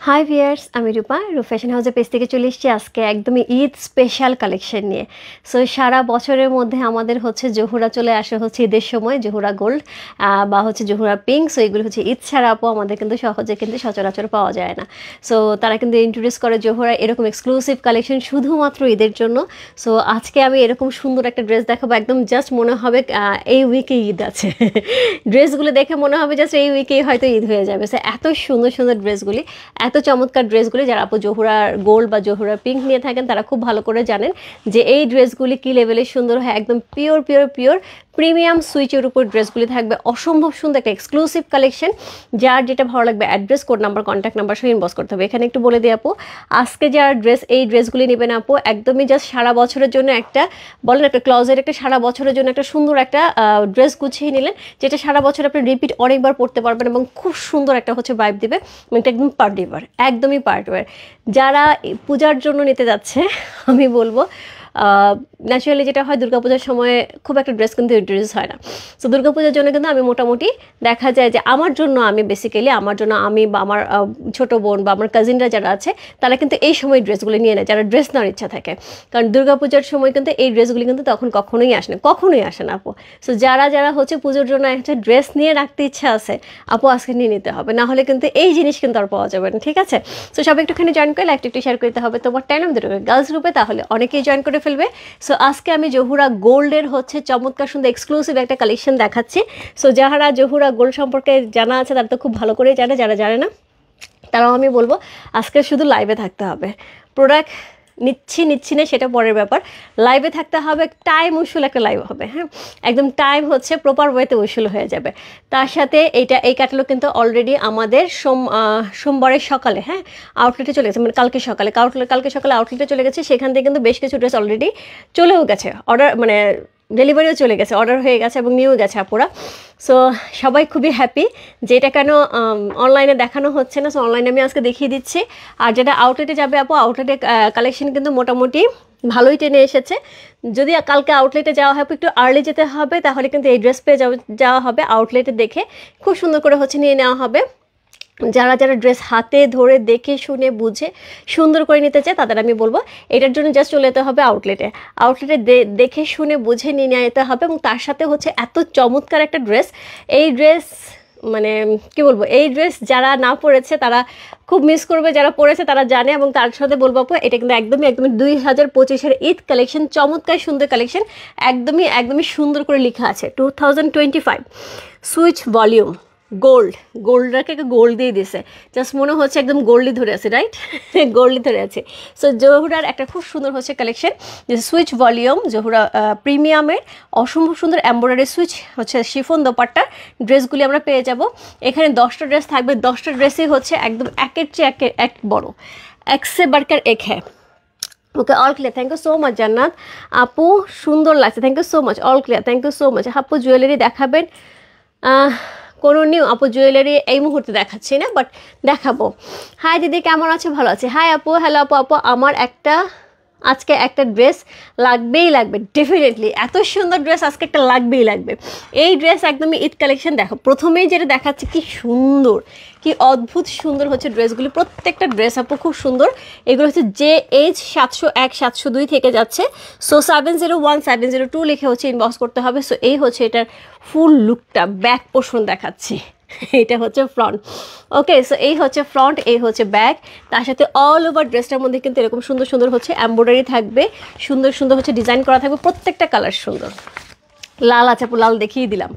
High viewers, আমি রূপা fashion হাউসের page থেকে চলে এসেছি আজকে একদমই ঈদ স্পেশাল কালেকশন নিয়ে। সো সারা বছরের মধ্যে আমাদের হচ্ছে জহুরা চলে আসে হচ্ছে ঈদের সময়, জহুরা গোল্ড বা হচ্ছে জহুরা পিঙ্ক। সো এগুলো হচ্ছে ঈদ ছাড়া আপু আমাদের কিন্তু সহজে কিন্তু সচরাচর পাওয়া যায় না। সো তারা কিন্তু ইন্ট্রোডিউস করে জহুরা এরকম এক্সক্লুসিভ কালেকশন শুধুমাত্র ঈদের জন্য। সো আজকে আমি এরকম সুন্দর একটা ড্রেস দেখাবো, একদম জাস্ট মনে হবে এই উইকে ঈদ আছে। ড্রেসগুলো দেখে মনে হবে জাস্ট এই উইকেই হয়তো ঈদ হয়ে যাবে। সো এত সুন্দর সুন্দর ড্রেসগুলি, এত চমৎকার ড্রেসগুলি, যারা আপু জহুরা গোল্ড বা জহুরা পিঙ্ক নিয়ে থাকেন তারা খুব ভালো করে জানেন যে এই ড্রেসগুলি কী লেভেলের সুন্দর হয়। একদম পিওর পিওর পিওর প্রিমিয়াম সুইচের উপর ড্রেসগুলি থাকবে, অসম্ভব সুন্দর একটা এক্সক্লুসিভ কালেকশন। যার যেটা ভালো লাগবে address, code number, contact number সহ ইনবক্স করতে হবে। এখানে একটু বলে দিই আপু, আজকে যারা এই ড্রেসগুলি নেবেন আপু, একদমই জাস্ট সারা বছরের জন্য একটা বলেন একটা ক্লজের একটা সারা বছরের জন্য একটা সুন্দর একটা ড্রেস গুছিয়ে নিলেন, যেটা সারা বছর আপনি রিপিট অনেকবার পরতে পারবেন এবং খুব সুন্দর একটা হচ্ছে ভাইব দিবে। এটা একদম পার্টি ওয়্যার, একদমই পার্টি ওয়্যার। যারা পূজার জন্য নিতে যাচ্ছে আমি বলবো ন্যাচারালি যেটা হয় দুর্গাপূজার সময় খুব একটা ড্রেস কিন্তু ইন্ট্রোডিউস হয় না। সো দুর্গাপূজার জন্য কিন্তু আমি মোটামুটি দেখা যায় যে আমার জন্য আমি বা আমার ছোটো বোন বা আমার কাজিনরা যারা আছে তারা কিন্তু এই সময় ড্রেসগুলি নিয়ে নেয়, যারা ড্রেস নেওয়ার ইচ্ছা থাকে। কারণ দুর্গাপূজার সময় কিন্তু এই ড্রেসগুলি কিন্তু তখন কখনোই আসে না আপু। সো যারা হচ্ছে পুজোর জন্য একটা ড্রেস নিয়ে রাখতে ইচ্ছা আছে আপু, আজকে নিয়ে নিতে হবে, না হলে কিন্তু এই জিনিস কিন্তু আর পাওয়া যাবে না। ঠিক আছে, সো সবাই একটুখানি জয়েন করে লাইকটা একটু শেয়ার করতে হবে তোমার টাইম গার্লস গ্রুপে, তাহলে অনেকেই জয়েন করে ফেলবে। সো আজকে আমি জহুরা গোল্ডের হচ্ছে চমৎকার সুন্দর এক্সক্লুসিভ একটা কালেকশন দেখাচ্ছি। সো যারা জহুরা গোল্ড সম্পর্কে জানা আছে তারা তো খুব ভালো করেই জানে, যারা জানে না তারাও আমি বলবো আজকে শুধু লাইভে থাকতে হবে। প্রোডাক্ট নিচ্ছি না সেটা পরের ব্যাপার, লাইভে থাকতে হবে, টাইম উসুল একটা লাইভ হবে। হ্যাঁ, একদম টাইম হচ্ছে প্রপার ওয়েতে উসুল হয়ে যাবে। তার সাথে এই ক্যাটালগ কিন্তু অলরেডি আমাদের সোমবারের সকালে আউটলেটে চলে গেছে, মানে কালকে সকালে আউটলেটে চলে গেছে। সেখান থেকে কিন্তু বেশ কিছু ড্রেস অলরেডি চলেও গেছে, অর্ডার মানে ডেলিভারিও চলে গেছে, অর্ডার হয়ে গেছে এবং নিয়েও গেছে আপুরা। সো সবাই খুবই হ্যাপি যে এটা কেন অনলাইনে দেখানো হচ্ছে না। সো অনলাইনে আমি আজকে দেখিয়ে দিচ্ছি। আর যেটা আউটলেটে যাবে আপু, আউটলেটে কালেকশন কিন্তু মোটামুটি ভালোই টেনে এসেছে। যদি কালকে আউটলেটে যাওয়া হয় একটু আর্লি যেতে হবে, তাহলে কিন্তু এই ড্রেস পেয়ে যাওয়া হবে। আউটলেটে দেখে খুব সুন্দর করে হচ্ছে নিয়ে নেওয়া হবে। যারা ড্রেস হাতে ধরে দেখে শুনে বুঝে সুন্দর করে নিতে চায় তাদের আমি বলবো এটার জন্য জাস্ট চলে যেতে হবে আউটলেটে দেখে শুনে বুঝে নিয়ে যেতে হবে। এবং তার সাথে হচ্ছে এত চমৎকার একটা ড্রেস, এই ড্রেস মানে কি বলবো, এই ড্রেস যারা না পরেছে তারা খুব মিস করবে, যারা পরেছে তারা জানে। এবং তার সাথে বলবো আপু, এটা কিন্তু একদমই 2025-এর ঈদ কালেকশন, চমৎকার সুন্দর কালেকশন, একদমই সুন্দর করে লেখা আছে 2025 সুইচ ভলিউম গোল্ডটাকে গোল্ড দিয়ে দিয়েছে, জাস্ট মনে হচ্ছে একদম গোল্ডই ধরে আছে, রাইট? গোল্ডই ধরে আছে। সো জহুরার একটা খুব সুন্দর হচ্ছে কালেকশন, যে সুইচ ভলিউম জহুরা প্রিমিয়ামের অসম্ভব সুন্দর এমব্রয়ডারি সুইচ হচ্ছে শিফন দোপাট্টার ড্রেসগুলি আমরা পেয়ে যাব। এখানে 10টা ড্রেস থাকবে, 10টা ড্রেসই হচ্ছে একদম একের চেয়ে এক বড়, একসে বারকার এক হ্যাঁ। Okay, all clear, thank you so much Jannat আপু, সুন্দর লাগছে, thank you so much, all clear, thank you so much. আপু জুয়েলারি দেখাবেন? কোনো নিউ আপু জুয়েলারি এই মুহূর্তে দেখাচ্ছি না, বাট দেখাবো। হাই দিদি, কেমন আছে? ভালো আছে। হাই আপু, হ্যালো আপু, আমার আজকে একটা ড্রেস লাগবে ডেফিনেটলি, এত সুন্দর ড্রেস আজকে একটা লাগবে। এই ড্রেস একদমই ঈদ কালেকশন। দেখো প্রথমেই যেটা দেখাচ্ছে কি সুন্দর, কি অদ্ভুত সুন্দর হচ্ছে ড্রেসগুলি, প্রত্যেকটা ড্রেস আপু খুব সুন্দর। এগুলো হচ্ছে JH 701 702 থেকে যাচ্ছে। সো 701 702 লিখে হচ্ছে ইনবক্স করতে হবে। সো এই হচ্ছে এটার ফুল লুকটা, ব্যাক পোর্শন দেখাচ্ছি, এটা হচ্ছে ফ্রন্ট। ওকে, সো এই হচ্ছে ফ্রন্ট, এই হচ্ছে ব্যাক। তার সাথে অল ওভার ড্রেসটার মধ্যে কিন্তু এরকম সুন্দর সুন্দর হচ্ছে এমব্রয়ডারি থাকবে, সুন্দর সুন্দর হচ্ছে ডিজাইন করা থাকবে, প্রত্যেকটা কালার সুন্দর। লাল আছে আপু, লাল দেখিয়ে দিলাম।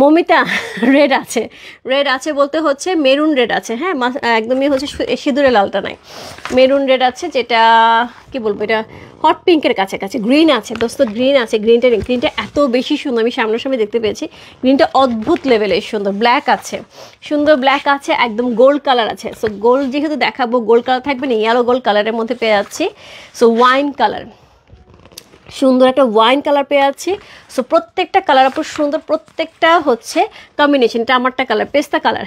মমিতা রেড আছে বলতে হচ্ছে মেরুন রেড আছে। হ্যাঁ, একদমই হচ্ছে সিঁদুরে লালটা নাই, মেরুন রেড আছে, যেটা কি বলবো, এটা হট পিঙ্কের কাছাকাছি। গ্রিন আছে দোস্ত, গ্রিন আছে, গ্রিনটা এত বেশি সুন্দর, আমি সামনাসামনি দেখতে পেয়েছি। গ্রিনটা অদ্ভুত লেভেলের সুন্দর। ব্ল্যাক আছে, সুন্দর ব্ল্যাক আছে, একদম গোল্ড কালার আছে। সো গোল্ড যেহেতু দেখাবো, গোল্ড কালার থাকবে না, ইয়েলো গোল্ড কালারের মধ্যে পেয়ে যাচ্ছি। সো ওয়াইন কালার, সুন্দর একটা ওয়াইন কালার পেয়ে যাচ্ছি। সো প্রত্যেকটা কালার আপুর সুন্দর, প্রত্যেকটা হচ্ছে কম্বিনেশন। এটা আমারটা কালার পেস্তা কালার,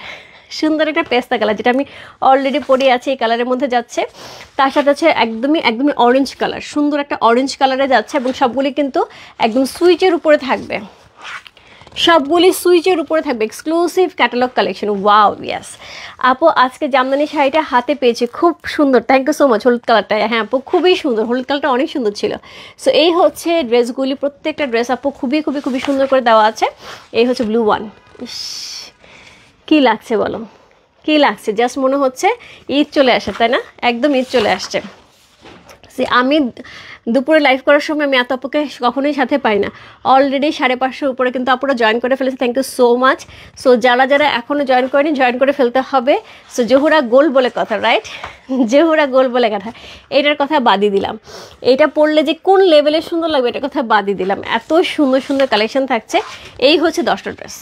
সুন্দর একটা পেস্তা কালার, যেটা আমি অলরেডি পরে আছি, এই কালারের মধ্যে যাচ্ছে। তার সাথে হচ্ছে একদমই অরেঞ্জ কালার, সুন্দর একটা অরেঞ্জ কালারে যাচ্ছে এবং সবগুলি কিন্তু একদম সুইচের উপরে থাকবে। সবগুলি সুইচের উপরে থাকবে, exclusive catalogue collection. Wow, yes আপু আজকে জামদানি শাড়িটা হাতে পেয়েছি, খুব সুন্দর, থ্যাংক ইউ সো মাচ। হলুদ কালারটা, হ্যাঁ আপু খুবই সুন্দর, হলুদ কালারটা অনেক সুন্দর ছিল। সো এই হচ্ছে ড্রেসগুলি, প্রত্যেকটা ড্রেস আপু খুবই খুবই খুবই সুন্দর করে দেওয়া আছে। এই হচ্ছে ব্লু ওয়ান, কি লাগছে বলো, কি লাগছে, জাস্ট মনে হচ্ছে ঈদ চলে আসে, তাই না? একদম ঈদ চলে আসছে। আমি দুপুরে লাইভ করার সময় আমি এত আপুকে কখনোই সাথে পাই না, অলরেডি 550 উপরে কিন্তু আপুরা জয়েন করে ফেলেছে, thank you so much. So যারা যারা এখনও জয়েন করেনি জয়েন করে ফেলতে হবে। সো জহুরা গোল্ড বলে কথা, রাইট? জহুরা গোল্ড বলে কথা, এটার কথা বাদই দিলাম। এটা পড়লে যে কোন লেভেলের সুন্দর লাগবে এটার কথা বাদই দিলাম, এত সুন্দর সুন্দর কালেকশন থাকছে। এই হচ্ছে 10টা ড্রেস,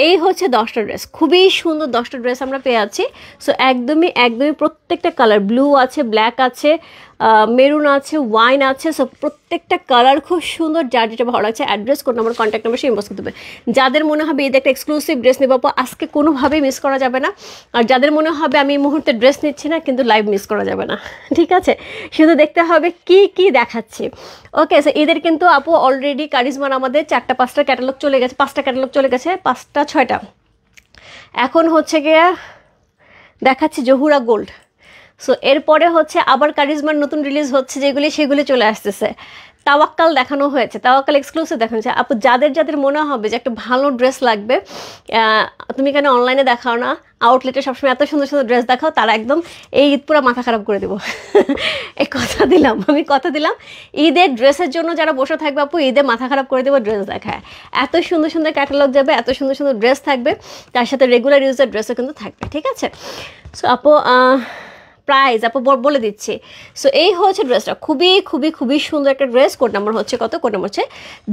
এই হচ্ছে 10টা ড্রেস, খুবই সুন্দর 10টা ড্রেস আমরা পেয়ে আছি। সো একদমই একদমই প্রত্যেকটা কালার, ব্লু আছে, ব্ল্যাক আছে, মেরুন আছে, ওয়াইন আছে। সো প্রত্যেকটা কালার খুব সুন্দর, যার যেটা ভালো লাগছে address code number contact number সে ইনবক্স করতে হবে। যাদের মনে হবে এই একটা এক্সক্লুসিভ ড্রেস নেবো আজকে, কোনোভাবেই মিস করা যাবে না। আর যাদের মনে হবে আমি এই মুহূর্তে ড্রেস নিচ্ছি না, কিন্তু লাইভ মিস করা যাবে না, ঠিক আছে? শুধু দেখতে হবে কি কি দেখাচ্ছি। ওকে, সো এদের কিন্তু আপু অলরেডি কারিজমার আমাদের 4-5টা ক্যাটালগ চলে গেছে, 5টা ক্যাটালগ চলে গেছে, 5-6টা। এখন হচ্ছে গিয়ে দেখাচ্ছি জহুরা গোল্ড। সো এরপরে হচ্ছে আবার কারিজমার নতুন রিলিজ হচ্ছে যেগুলি, সেগুলি চলে আসতেছে। তাওয়াক্কাল দেখানো হয়েছে, তাওয়াক্কাল এক্সক্লুসিভ দেখানো হয়েছে। আপু যাদের যাদের মনে হবে যে একটা ভালো ড্রেস লাগবে, তুমি কেন অনলাইনে দেখাও না, আউটলেটে সবসময় এত সুন্দর সুন্দর ড্রেস দেখাও, তারা একদম এই ঈদ পুরো মাথা খারাপ করে দেবো। এই কথা দিলাম, আমি কথা দিলাম, ঈদের ড্রেসের জন্য যারা বসে থাকবে আপু, ঈদে মাথা খারাপ করে দেবো ড্রেস দেখায়। এত সুন্দর সুন্দর ক্যাটালগ যাবে, এত সুন্দর সুন্দর ড্রেস থাকবে, তার সাথে রেগুলার ইউজের ড্রেসও কিন্তু থাকবে, ঠিক আছে? সো আপু প্রাইস আপু বলে দিচ্ছি। সো এই হচ্ছে ড্রেসটা, খুবই খুবই খুবই সুন্দর একটা ড্রেস। কোড নাম্বার হচ্ছে কত? কোড নাম্বার হচ্ছে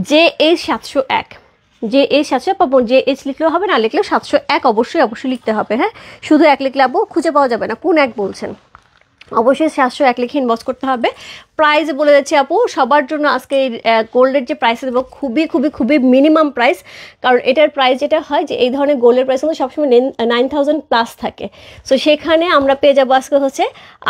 JH701, JH701। পাবো JH লিখলেও হবে, না লিখলেও 701 অবশ্যই অবশ্যই লিখতে হবে। হ্যাঁ, শুধু 1 লিখলে আপু খুঁজে পাওয়া যাবে না, কোন 1 বলছেন, অবশ্যই 701 লিখে ইনবক্স করতে হবে। প্রাইস বলে যাচ্ছে আপু সবার জন্য আজকে এই গোল্ডের যে প্রাইস দেবো খুবই খুবই খুবই মিনিমাম প্রাইস, কারণ এটার প্রাইস যেটা হয় যে এই ধরনের গোল্ডের প্রাইস কিন্তু সবসময় 9000 প্লাস থাকে। সো সেখানে আমরা পেয়ে যাবো আজকে হচ্ছে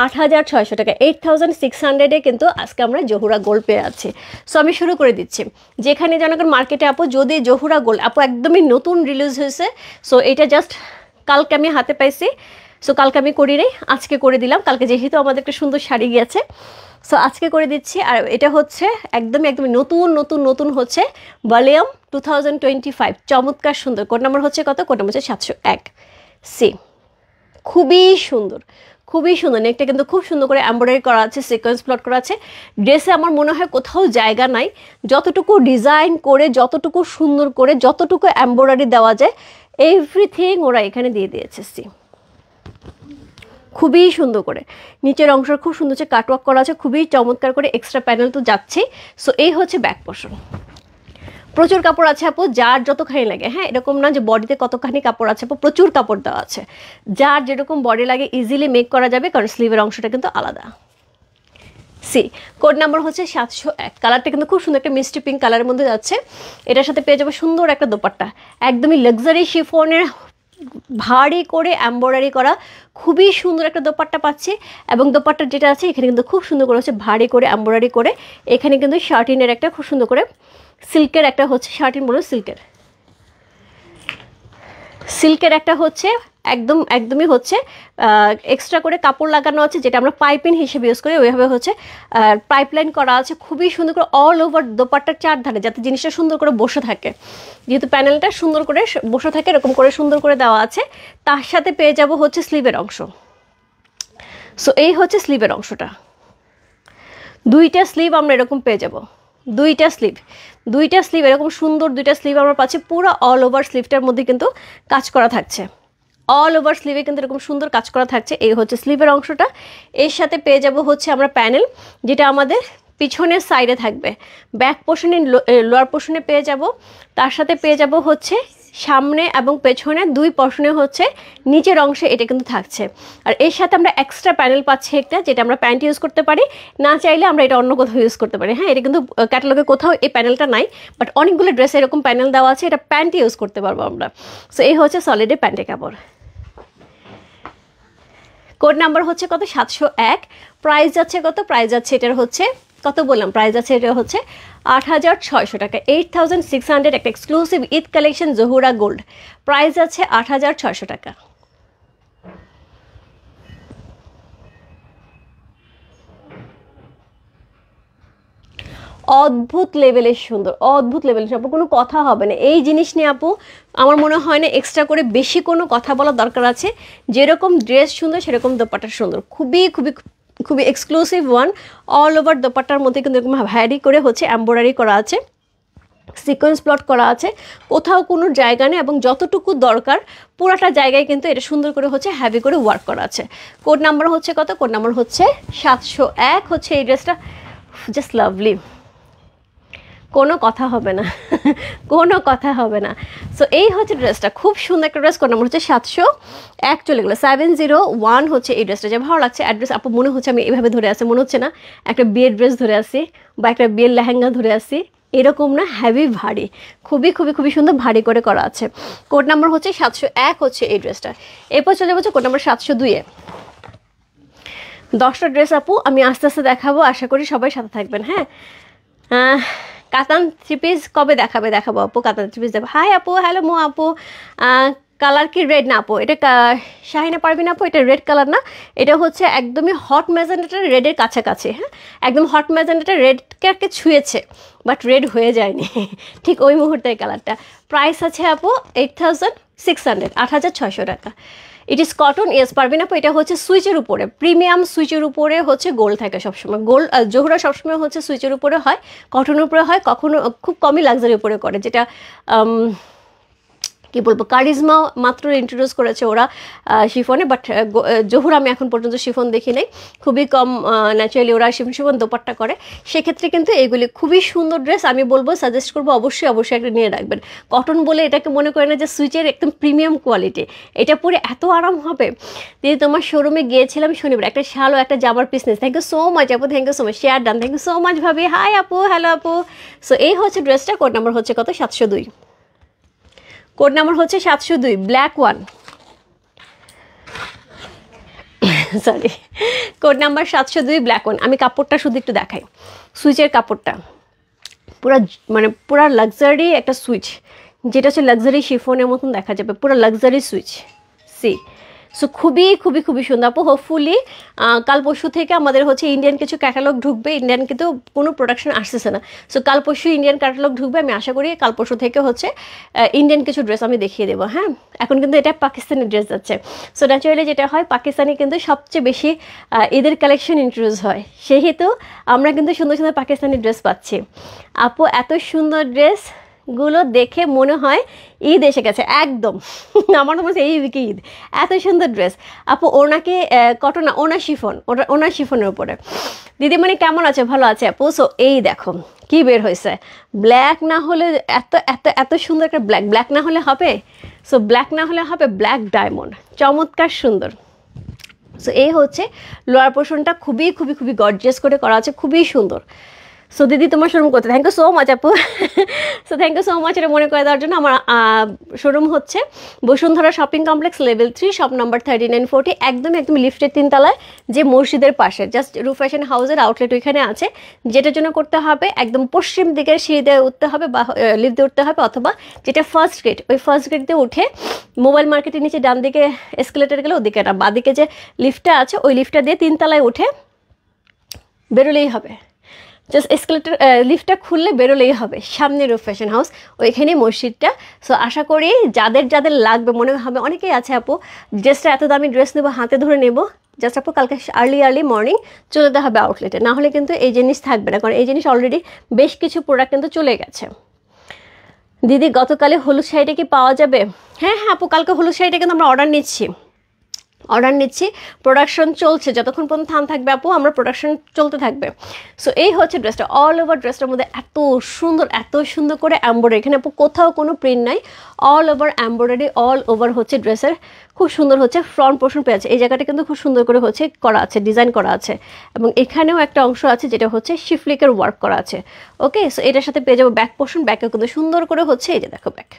8600 টাকা, 8600-এ কিন্তু আজকে আমরা জহুরা গোল্ড পেয়ে আছি। সো আমি শুরু করে দিচ্ছি। যেখানে জনগণ মার্কেটে আপু যদি জহুরা গোল্ড আপু একদমই নতুন রিলিজ হয়েছে, সো এটা জাস্ট কালকে আমি হাতে পাইছি। সো কালকে আমি করি নাই, আজকে করে দিলাম, কালকে যেহেতু আমাদের একটা সুন্দর শাড়ি গিয়েছে, সো আজকে করে দিচ্ছি। আর এটা হচ্ছে একদমই একদমই নতুন নতুন নতুন হচ্ছে ভলিউম 2025, চমৎকার সুন্দর। কোড নাম্বার হচ্ছে কত? কোড নাম্বার হচ্ছে 701 সি। খুবই সুন্দর, খুবই সুন্দর। নেকটা কিন্তু খুব সুন্দর করে এমব্রয়ডারি করা আছে, সিকোয়েন্স প্লট করা আছে। ড্রেসে আমার মনে হয় কোথাও জায়গা নাই, যতটুকু ডিজাইন করে, যতটুকু সুন্দর করে, যতটুকু এমব্রয়ডারি দেওয়া যায়, এভরিথিং ওরা এখানে দিয়ে দিয়েছে। সি, খুবই সুন্দর করে নিচের অংশ খুব সুন্দর হচ্ছে কাটওয়ার্ক করা আছে, খুবই চমৎকার করে। এক্সট্রা প্যানেল তো যাচ্ছেই। সো এই হচ্ছে ব্যাক পোর্শন, প্রচুর কাপড় আছে আপু, যার যতখানি লাগে। হ্যাঁ, এরকম না যে বডিতে কতখানি কাপড় আছে আপু, প্রচুর কাপড় দেওয়া আছে, যার যেরকম বডি লাগে ইজিলি মেক করা যাবে, কারণ স্লিভের অংশটা কিন্তু আলাদা। সি, কোড নাম্বার হচ্ছে 701। কালারটা কিন্তু খুব সুন্দর একটা মিষ্টি পিঙ্ক কালারের মধ্যে যাচ্ছে। এটার সাথে পেয়ে যাবে সুন্দর একটা দোপাট্টা, একদমই লাক্সারি শিফনের ভারী করে এমব্রয়ডারি করা, খুবই সুন্দর একটা দোপাট্টা পাচ্ছি। এবং দোপাট্টার যেটা আছে এখানে কিন্তু খুব সুন্দর করে হচ্ছে ভারী করে এমব্রয়ডারি করে, এখানে কিন্তু শার্টিনের একটা খুব সুন্দর করে সিল্কের একটা হচ্ছে শার্টিন, বলো সিল্কের একটা হচ্ছে একদমই হচ্ছে এক্সট্রা করে কাপড় লাগানো আছে, যেটা আমরা পাইপিং হিসেবে ইউজ করি, ওইভাবে হচ্ছে পাইপলাইন করা আছে, খুবই সুন্দর করে অল ওভার দোপাট্টার চারধারে, যাতে জিনিসটা সুন্দর করে বসে থাকে, যেহেতু প্যানেলটা সুন্দর করে বসে থাকে এরকম করে সুন্দর করে দেওয়া আছে। তার সাথে পেয়ে যাব হচ্ছে স্লিভের অংশ। সো এই হচ্ছে স্লিভের অংশটা, দুইটা স্লিভ আমরা এরকম পেয়ে যাব, দুইটা স্লিভ এরকম সুন্দর দুইটা স্লিভ আমরা পাচ্ছি। পুরো অল ওভার স্লিভটার মধ্যে কিন্তু কাজ করা থাকছে, অল ওভার স্লিভে কিন্তু এরকম সুন্দর কাজ করা থাকছে। এই হচ্ছে স্লিভের অংশটা। এর সাথে পেয়ে যাব হচ্ছে আমরা প্যানেল, যেটা আমাদের পিছনের সাইডে থাকবে, ব্যাক পোর্শনে লোয়ার পোর্শনে পেয়ে যাব। তার সাথে পেয়ে যাব হচ্ছে সামনে এবং পেছনে দুই পোর্শনে হচ্ছে নিচের অংশে এটা কিন্তু থাকছে। আর এর সাথে আমরা এক্সট্রা প্যানেল পাচ্ছি একটা, যেটা আমরা প্যান্ট ইউজ করতে পারি, না চাইলে আমরা এটা অন্য কোথাও ইউজ করতে পারি। হ্যাঁ, এটা কিন্তু ক্যাটালগে কোথাও এই প্যানেলটা নাই, বাট অনেকগুলো ড্রেসে এরকম প্যানেল দেওয়া আছে, এটা প্যান্ট ইউজ করতে পারবো আমরা। সো এই হচ্ছে সলিডের প্যান্টের কাপড়। কোড নাম্বার হচ্ছে কত? 701। প্রাইস যাচ্ছে কত? প্রাইস যাচ্ছে এটার হচ্ছে কত বললাম প্রাইস আছে এটা হচ্ছে ৮৬০০ টাকা, 8600, একটা exclusive Eid collection Jahura gold, price আছে ৮৬০০ টাকা। অদ্ভুত লেভেলের সুন্দর, অদ্ভুত লেভেলের, আপু কোনো কথা হবে না এই জিনিস নিয়ে আপু। আমার মনে হয় না এক্সট্রা করে বেশি কোনো কথা বলার দরকার আছে। যেরকম ড্রেস সুন্দর সেরকম দোপাট্টা সুন্দর, খুবই খুবই খুবই এক্সক্লুসিভ ওয়ান। অল ওভার দোপাট্টার মধ্যে কিন্তু এরকম ভ্যারি করে হচ্ছে এমব্রয়ডারি করা আছে, সিকোয়েন্স প্লট করা আছে, কোথাও কোনো জায়গা নেই, এবং যতটুকু দরকার পুরাটা জায়গায় কিন্তু এটা সুন্দর করে হচ্ছে হ্যাভি করে ওয়ার্ক করা আছে। কোড নাম্বার হচ্ছে কত? কোড নাম্বার হচ্ছে 701 হচ্ছে এই ড্রেসটা, জাস্ট লাভলি, কোনো কথা হবে না কোনো কথা হবে না। সো এই হচ্ছে ড্রেসটা, খুব সুন্দর একটা ড্রেস। কোড নাম্বার হচ্ছে 701 চলে গেলো, 701 হচ্ছে এই ড্রেসটা। যে ভালো লাগছে অ্যাড্রেস আপু, মনে হচ্ছে আমি এভাবে ধরে আসি, মনে হচ্ছে না একটা বিয়ের ড্রেস ধরে আসি বা একটা বিয়ের লেহেঙ্গা ধরে আসি, এরকম না, হ্যাভি ভারী, খুবই খুবই খুবই সুন্দর ভারী করে করা আছে। কোড নাম্বার হচ্ছে 701 হচ্ছে এই ড্রেসটা। এরপর চলে যাচ্ছে কোড নাম্বার 702-এ। 10টা ড্রেস আপু আমি আস্তে আস্তে দেখাবো, আশা করি সবাই সাথে থাকবেন। হ্যাঁ, কাতান থ্রি পিস কবে দেখাবো আপু? কাতান থ্রি পিস দেবো। হাই আপু, হ্যালো মো আপু। কালার কি রেড না আপু? এটা শাহিনা পারবিন আপু, এটা রেড কালার না, এটা হচ্ছে একদমই হট ম্যাজেন্ডাটা রেডের কাছাকাছি। হ্যাঁ, একদম হট ম্যাজেন্ডাটা রেডকে ছুঁয়েছে, বাট রেড হয়ে যায়নি ঠিক ওই মুহূর্তের কালারটা। প্রাইস আছে আপু 8600, 8600 টাকা। ইট ইজ কটন, ইয়েস পারবেন আপু। এটা হচ্ছে সুইচের উপরে, প্রিমিয়াম সুইচের উপরে হচ্ছে গোল্ড থাকে সবসময়। গোল্ড জহুরা সবসময় হচ্ছে সুইচের উপরে হয়, কটনের উপরে হয়, কখনো খুব কমই লাক্সারি উপরে করে, যেটা কি বলবো, কারিজমা মাত্র ইন্ট্রোডিউস করেছে ওরা শিফনে, বাট জহুর আমি এখন পর্যন্ত শিফন দেখি নাই, খুবই কম ন্যাচারালি ওরা শিফন দোপাট্টা করে। সেক্ষেত্রে কিন্তু এগুলি খুবই সুন্দর ড্রেস, আমি বলবো সাজেস্ট করবো অবশ্যই অবশ্যই একটা নিয়ে রাখবেন। কটন বলে এটাকে মনে করে না যে সুইচের একদম প্রিমিয়াম কোয়ালিটি, এটা পরে এত আরাম হবে। দিদি তোমার শোরুমে গিয়েছিলাম শনিবার, একটা শাল ও একটা জামার পিসনেস। থ্যাংক ইউ সো মাচ আপু, thank you so much, share done, thank you so much ভাবি। হাই আপু, হ্যালো আপু। সো এই হচ্ছে ড্রেসটা, কোড নাম্বার হচ্ছে কত? 702। কোড নাম্বার হচ্ছে 702, black one, sorry, code number 702 black one. আমি কাপড়টা শুধু একটু দেখাই, সুইচের কাপড়টা পুরা মানে পুরা লাক্সারি একটা সুইচ, যেটা হচ্ছে লাক্সারি শিফনের মতন দেখা যাবে, পুরো লাক্সারি সুইচ। সি সো খুবই খুবই খুবই সুন্দর আপু। হোপফুলি কাল পরশু থেকে আমাদের হচ্ছে ইন্ডিয়ান কিছু ক্যাটালগ ঢুকবে, ইন্ডিয়ান কিন্তু কোনো প্রোডাকশন আসতেছে না। সো কাল পরশু ইন্ডিয়ান ক্যাটালগ ঢুকবে, আমি আশা করি কাল পরশু থেকে হচ্ছে ইন্ডিয়ান কিছু ড্রেস আমি দেখিয়ে দেবো। হ্যাঁ, এখন কিন্তু এটা পাকিস্তানি ড্রেস যাচ্ছে। সো ন্যাচারালি যেটা হয়, পাকিস্তানি কিন্তু সবচেয়ে বেশি ঈদের কালেকশন ইন্ট্রোডিউস হয়, সেহেতু আমরা কিন্তু সুন্দর সুন্দর পাকিস্তানি ড্রেস পাচ্ছি। আপু এত সুন্দর ড্রেস গুলো দেখে মনে হয় ঈদ এসে গেছে একদম আমার তো মনে হচ্ছে এই উইকে ঈদ, এত সুন্দর ড্রেস আপু। ওনাকে কটন না, ওনা শিফন, ওনা শিফনের উপরে। দিদিমণি কেমন আছে? ভালো আছে আপু। সো এই দেখো কি বের হয়েছে, ব্ল্যাক না হলে এত এত এত সুন্দর একটা ব্ল্যাক, ব্ল্যাক না হলে হবে, সো ব্ল্যাক না হলে হবে ব্ল্যাক ডায়মন্ড, চমৎকার সুন্দর। সো এই হচ্ছে লোয়ার পোর্শনটা, খুবই খুবই খুবই গর্জিয়াস করে করা আছে, খুবই সুন্দর। সো দিদি তোমার শোরুম করতে থ্যাংক ইউ সো মাচ আপু। So thank you so much এটা মনে করে দেওয়ার জন্য। আমার শোরুম হচ্ছে Bashundhara shopping complex, level 3, shop number 3940, একদমই একদম লিফটের 3 তলায়, যে মসজিদের পাশে, জাস্ট রূপ ফ্যাশন হাউসের আউটলেট ওইখানে আছে। যেটার জন্য করতে হবে একদম পশ্চিম দিকের সিঁড়ি দিয়ে উঠতে হবে বা লিফট দিয়ে উঠতে হবে, অথবা যেটা ফার্স্ট গেট, ওই ফার্স্ট গেট দিয়ে উঠে মোবাইল মার্কেটের নিচে ডান দিকে এসকেলেটার গেলে ওদিকে একটা বাদিকে যে লিফটটা আছে, ওই লিফটটা দিয়ে 3 তলায় উঠে বেরোলেই হবে। জাস্ট এসকেলেটার লিফটটা খুললে বেরোলেই হবে, সামনে রূপ ফ্যাশন হাউস, ওইখানেই মসজিদটা। সো আশা করি যাদের যাদের লাগবে, মনে হবে অনেকেই আছে আপু ড্রেসটা এত দামি ড্রেস নেবো, হাতে ধরে নেবো, জাস্ট আপু কালকে আর্লি মর্নিং চলে যেতে হবে আউটলেটে, না হলে কিন্তু এই জিনিস থাকবে না, কারণ এই জিনিস অলরেডি বেশ কিছু প্রোডাক্ট কিন্তু চলে গেছে। দিদি গতকালে হলুদ শাড়িটা কি পাওয়া যাবে? হ্যাঁ হ্যাঁ আপু, কালকে হলুদ শাড়িটা কিন্তু আমরা অর্ডার নিচ্ছি, প্রোডাকশন চলছে, যতক্ষণ পর্যন্ত থাম থাকবে আপু আমরা প্রোডাকশন চলতে থাকবে। সো এই হচ্ছে ড্রেসটা, অল ওভার ড্রেসটার মধ্যে এত সুন্দর করে এমব্রয়ডারি, এখানে আপু কোথাও কোনো প্রিন্ট নাই, all over embroidery, all over হচ্ছে ড্রেসের খুব সুন্দর হচ্ছে ফ্রন্ট পোর্শন পেয়ে আছে, এই জায়গাটা কিন্তু খুব সুন্দর করে হচ্ছে করা আছে, ডিজাইন করা আছে, এবং এখানেও একটা অংশ আছে যেটা হচ্ছে শিফলিকের ওয়ার্ক করা আছে। ওকে, সো এটার সাথে পেয়ে যাবো ব্যাক পোর্শন, ব্যাকে কিন্তু সুন্দর করে হচ্ছে এই যে দেখো ব্যাক,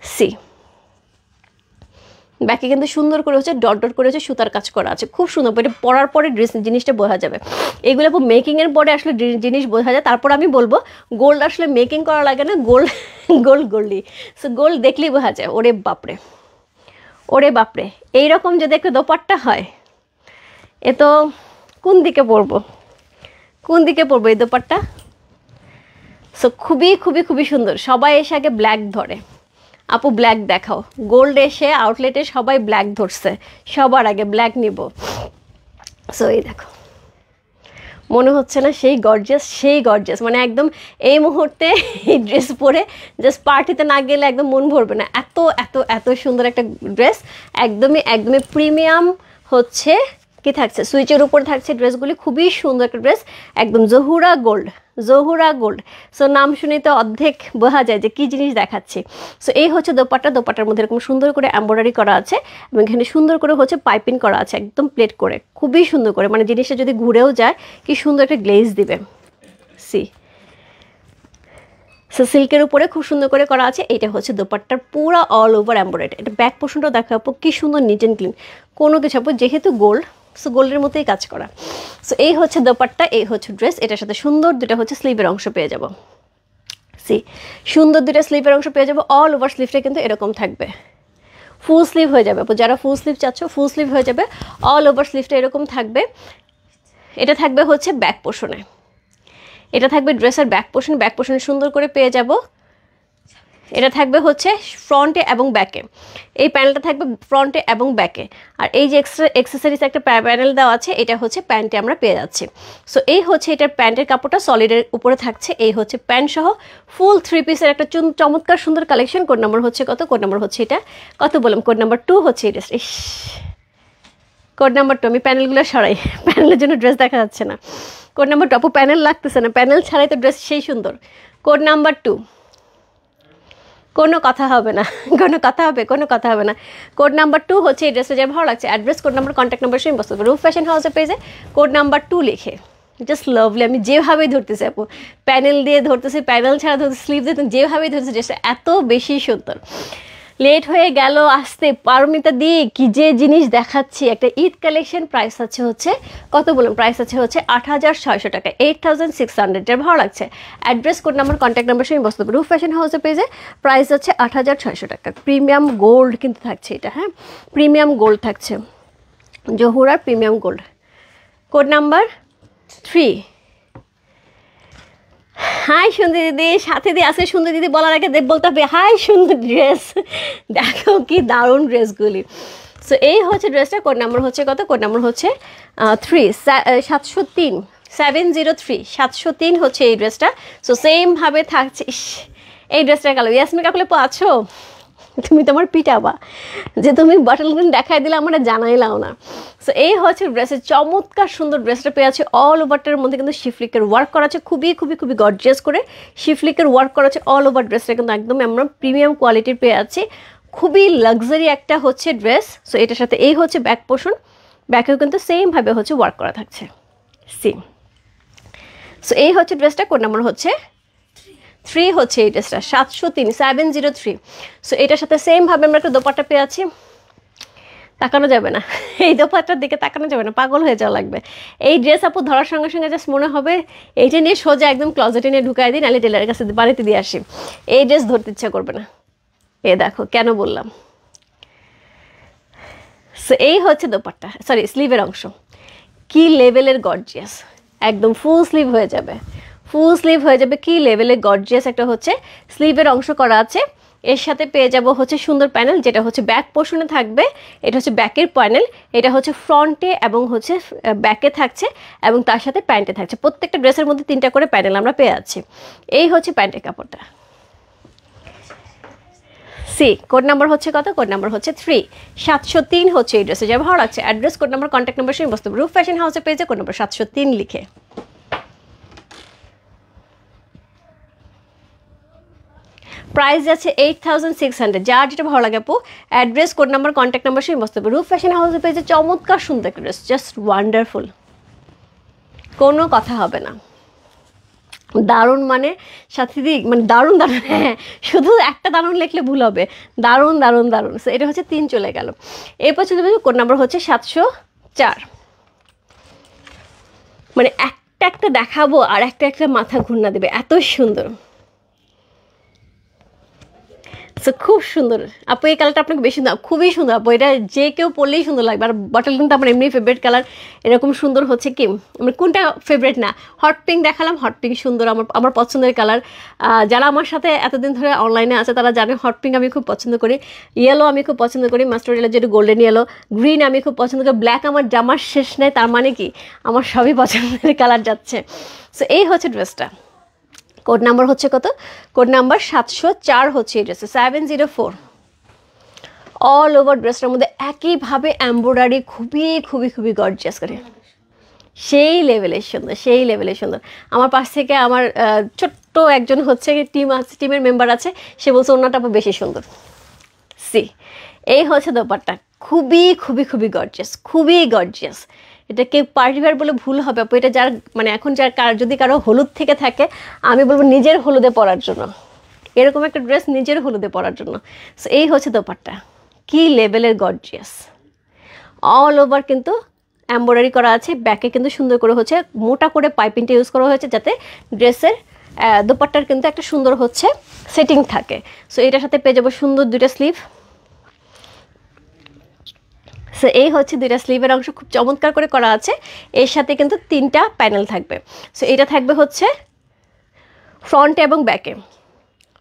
সি ব্যাকে কিন্তু সুন্দর করে হচ্ছে ডট ডট করে হচ্ছে সুতার কাজ করা আছে, খুব সুন্দর। এটা পরার পরে জিনিসটা বোঝা যাবে। এগুলো মেকিংয়ের পরে আসলে জিনিস বোঝা যায়। তারপর আমি বলবো গোল্ড আসলে মেকিং করা লাগে না, গোল্ড গোল্ডই। সো গোল্ড দেখলেই বোঝা যায়। ওরে বাপরে, ওরে বাপরে, এইরকম যদি একটা দোপাট্টা হয়, এ তো কোন দিকে পরবো, কোন দিকে পরবো এই দোপাট্টা। সো খুবই খুবই খুবই সুন্দর। সবাই এসে আগে ব্ল্যাক ধরে, আপু ব্ল্যাক দেখাও। গোল্ড এসে আউটলেটে সবাই ব্ল্যাক ধরছে, সবার আগে ব্ল্যাক নিব। সো এই দেখো, মনে হচ্ছে না সেই গর্জিয়াস, সেই গর্জিয়াস, মানে একদম এই মুহূর্তে এই ড্রেস পরে জাস্ট পার্টিতে না গেলে একদম মন ভরবে না, এত এত এত সুন্দর একটা ড্রেস। একদমই একদমই প্রিমিয়াম হচ্ছে কি থাকছে, সুইচের উপরে থাকছে ড্রেসগুলি, খুবই সুন্দর একটা ড্রেস, একদম Jahura gold, Jahura gold. So নাম শুনে তো অর্ধেক বোঝা যায় যে কী জিনিস দেখাচ্ছি। সো এই হচ্ছে দোপাট্টা, দোপাট্টার মধ্যে এরকম সুন্দর করে এমব্রয়ডারি করা আছে এবং এখানে সুন্দর করে হচ্ছে পাইপিং করা আছে একদম প্লেট করে, খুবই সুন্দর করে, মানে জিনিসটা যদি ঘুরেও যায় কি সুন্দর একটা গ্লেজ দিবে। সি সো সিল্কের উপরে খুব সুন্দর করে করা আছে। এটা হচ্ছে দোপাট্টার পুরো অল ওভার এমব্রয়ডারি। এটা ব্যাক পোর্শনটাও দেখাবো কি সুন্দর নিট অ্যান্ড ক্লিন, কোনো কিছু আপু যেহেতু গোল্ড, সো গোল্ডের মতোই কাজ করা। সো এই হচ্ছে দোপাট্টা, এই হচ্ছে ড্রেস। এটার সাথে সুন্দর দুটা হচ্ছে স্লিভের অংশ পেয়ে যাব। সি সুন্দর দুটা স্লিভের অংশ পেয়ে যাবো। অল ওভার স্লিভটা কিন্তু এরকম থাকবে, ফুল স্লিভ হয়ে যাবে। যারা ফুল স্লিভ চাচ্ছ ফুল স্লিভ হয়ে যাবে। অল ওভার স্লিভটা এরকম থাকবে। এটা থাকবে হচ্ছে ব্যাক পোর্শনে, এটা থাকবে ড্রেসের ব্যাক পোর্শন, ব্যাক পোর্শনে সুন্দর করে পেয়ে যাব। এটা থাকবে হচ্ছে ফ্রন্টে এবং ব্যাকে, এই প্যানেলটা থাকবে ফ্রন্টে এবং ব্যাকে। আর এই যে এক্সট্রা এক্সেসরিজ একটা প্যানেল দেওয়া আছে, এটা হচ্ছে প্যান্টে আমরা পেয়ে যাচ্ছি। সো এই হচ্ছে এটার প্যান্টের কাপড়টা সলিডের উপরে থাকছে। এই হচ্ছে প্যান্ট সহ ফুল 3 পিসের একটা চমৎকার সুন্দর কালেকশন। কোড নাম্বার হচ্ছে কত, কোড নাম্বার হচ্ছে এটা কত বললাম, কোড নাম্বার 2 হচ্ছে এটা। ইস, কোড নাম্বার 2, আমি প্যানেলগুলো সরাই, প্যানেলের জন্য ড্রেস দেখা যাচ্ছে না। কোড নাম্বার 2, আপু প্যানেল লাগতেছে না, প্যানেল ছাড়াই তো ড্রেস সেই সুন্দর। কোড নাম্বার 2, কোনো কথা হবে না, কোনো কথা হবে, কোনো কথা হবে না। কোড নাম্বার 2 হচ্ছে এই ড্রেসটা যা ভালো লাগছে। Address, code number, contact number সেই বস্তু রূপ ফ্যাশন হাউসের পেজে কোড নাম্বার 2 লিখে জাস্ট লাভলি। আমি যেভাবেই ধরতেছি আপু, প্যানেল দিয়ে ধরতেছি, প্যানেল ছাড়া ধরতেছি, স্লিভ দিয়ে যেভাবেই ধরতেছি, ড্রেসটা এত বেশি সুন্দর। লেট হয়ে গেল আসতে, পারমিতা দিয়ে কি যে জিনিস দেখাচ্ছি, একটা ঈদ কালেকশন। প্রাইস আছে হচ্ছে কত বলুন, প্রাইস আছে হচ্ছে 8600 টাকা, 8600। যার ভালো লাগছে address, code number, contact number সঙ্গে বস্তু রূপ ফ্যাশন হাউসের পেজে প্রাইস হচ্ছে 8600 টাকা। প্রিমিয়াম গোল্ড কিন্তু থাকছে এটা, হ্যাঁ প্রিমিয়াম গোল্ড থাকছে, জহুরার premium gold. Code number 3। Hi সুন্দর দিদি, সাথে দিয়ে আসে সুন্দর দিদি বলার আগে বলতে হবে হাই সুন্দর ড্রেস, দেখো কি দারুণ ড্রেসগুলি। সো এই হচ্ছে ড্রেসটা, কোড নাম্বার হচ্ছে কত, কোড নাম্বার হচ্ছে 3, 703, 703, 703 হচ্ছে এই ড্রেসটা। সো সেমভাবে থাকছে। এই ড্রেসটা কালো, ইয়াসমি কাকুলে আছো, তুমি তোমার পিটাবা যে তুমি বাটলগুলো দেখাই দিলে আমরা জানাইলাও না। সো এই হচ্ছে ড্রেসের চমৎকার সুন্দর ড্রেসটা পেয়ে আছে। অল ওভারটার মধ্যে কিন্তু শিফলিকের ওয়ার্ক করা আছে, খুবই খুবই খুবই গর্জিয়াস করে শিফলিকের ওয়ার্ক করা আছে। অল ওভার ড্রেসটা কিন্তু একদম আমরা প্রিমিয়াম কোয়ালিটির পেয়ে আছি, খুবই লাক্সারি একটা হচ্ছে ড্রেস। সো এটার সাথে এই হচ্ছে ব্যাক পোর্শন, ব্যাকেও কিন্তু সেমভাবে হচ্ছে ওয়ার্ক করা থাকছে সেম। সো এই হচ্ছে ড্রেসটা, কোড নাম্বার হচ্ছে 3 হচ্ছে এই ড্রেসটা, 703, 703। সো এটার সাথে সেমভাবে আমরা একটা দোপাট্টা পেয়ে আছি। তাকানো যাবে না, এই দোপাট্টার দিকে তাকানো যাবে না, পাগল হয়ে যাওয়া লাগবে। এই ড্রেস আপু ধরার সঙ্গে সঙ্গে জাস্ট মনে হবে এইটা নিয়ে সোজা একদম ক্লজেটে নিয়ে ঢুকাই দিই, নাহলে টেলারের কাছে বাড়িতে দিয়ে আসি। এই ড্রেস ধরতে ইচ্ছা করবে না। এ দেখো কেন বললাম। সো এই হচ্ছে দোপাট্টা, সরি স্লিভের অংশ, কি লেভেলের গর্জিয়াস, একদম ফুল স্লিভ হয়ে যাবে, ফুল স্লিভ হয়ে যাবে, কি লেভেলের গর্জিয়াস একটা হচ্ছে স্লিভের অংশ করা আছে। এর সাথে পেয়ে যাব হচ্ছে সুন্দর প্যানেল, যেটা হচ্ছে ব্যাক পোর্শনে থাকবে। এটা হচ্ছে ব্যাকের প্যানেল, এটা হচ্ছে ফ্রন্টে এবং হচ্ছে ব্যাকে থাকছে এবং তার সাথে প্যান্টে থাকছে। প্রত্যেকটা ড্রেসের মধ্যে 3টা করে প্যানেল আমরা পেয়ে যাচ্ছি। এই হচ্ছে প্যান্টের কাপড়টা। সি কোড নাম্বার হচ্ছে কত, কোড নাম্বার হচ্ছে 3, 703 হচ্ছে এই ড্রেসে যা ভালো লাগছে। Address, code number, contact number সঙ্গে বস্তু রূপ ফ্যাশন হাউসের পেজে কোড নাম্বার 703 লিখে। প্রাইস আছে 8600, যার যেটা ভালো লাগে আপু। Address, code number, contact number সঙ্গে বস্তু রূপ ফ্যাশন হাউসের পেজে চমৎকার সুন্দর একটা ড্রেস, জাস্ট ওয়ান্ডারফুল, কোনো কথা হবে না। দারুণ মানে সাথী মানে দারুণ দারুণ, হ্যাঁ শুধু একটা দারুণ লিখলে ভুল হবে, দারুণ দারুণ দারুণ। সো এটা হচ্ছে 3 চলে গেল। এরপর চলে যাবে কোড নাম্বার হচ্ছে 704। মানে একটা একটা দেখাবো আর একটা একটা মাথা ঘুরনা দেবে, এত সুন্দর। সো খুব সুন্দর আপু, এই কালারটা আপনাকে বেশি সুন্দর, খুবই সুন্দর আপু, এটা যে কেউ পরলেই সুন্দর লাগবে। আর বটল কিন্তু আমার এমনি ফেভারিট কালার, এরকম সুন্দর হচ্ছে কি মানে কোনটা ফেভারিট না, হট পিঙ্ক দেখালাম, হট পিঙ্ক সুন্দর, আমার আমার পছন্দের কালার। যারা আমার সাথে এতদিন ধরে অনলাইনে আছে তারা জানে হট পিঙ্ক আমি খুব পছন্দ করি, ইয়েলো আমি খুব পছন্দ করি, মাস্টার্ড ইয়েলো যেটা গোল্ডেন ইয়েলো, গ্রিন আমি খুব পছন্দ করি, ব্ল্যাক আমার জামার শেষ নেই, তার মানে কি আমার সবই পছন্দের কালার যাচ্ছে। সো এই হচ্ছে ড্রেসটা। কোড নাম্বার হচ্ছে কত? কোড নাম্বার 704 হচ্ছে এই ড্রেসে, 704। অল ওভার ড্রেসটার মধ্যে একইভাবে এমব্রয়ডারি, খুবই খুবই খুবই গর্জিয়াস করে, সেই লেভেলের সুন্দর, সেই লেভেলের সুন্দর। আমার পাশ থেকে আমার ছোট্ট একজন হচ্ছে টিমের মেম্বার আছে, সে বলছে ওনাটা বেশি সুন্দর। সি এই হচ্ছে দোপাট্টা, খুবই খুবই খুবই গর্জিয়াস, খুবই গর্জিয়াস। এটা কেউ পার্টিওয়ার বলে ভুল হবে আপু, এটা যার মানে এখন যদি কারো হলুদ থেকে থাকে, আমি বলবো নিজের হলুদে পরার জন্য, এরকম একটা ড্রেস নিজের হলুদে পরার জন্য। সো এই হচ্ছে দোপাট্টা, কি লেভেলের গর্জিয়াস। অল ওভার কিন্তু এমব্রয়ডারি করা আছে, ব্যাকে কিন্তু সুন্দর করে হচ্ছে মোটা করে পাইপিংটা ইউজ করা হয়েছে, যাতে ড্রেসের দোপাট্টার কিন্তু একটা সুন্দর হচ্ছে সেটিং থাকে। সো এটার সাথে পেয়ে যাবো সুন্দর 2টা স্লিভ। সো এই হচ্ছে 2টা স্লিভের অংশ, খুব চমৎকার করে করা আছে, এর সাথে কিন্তু 3টা প্যানেল থাকবে। সো এটা থাকবে হচ্ছে ফ্রন্টে এবং ব্যাকে,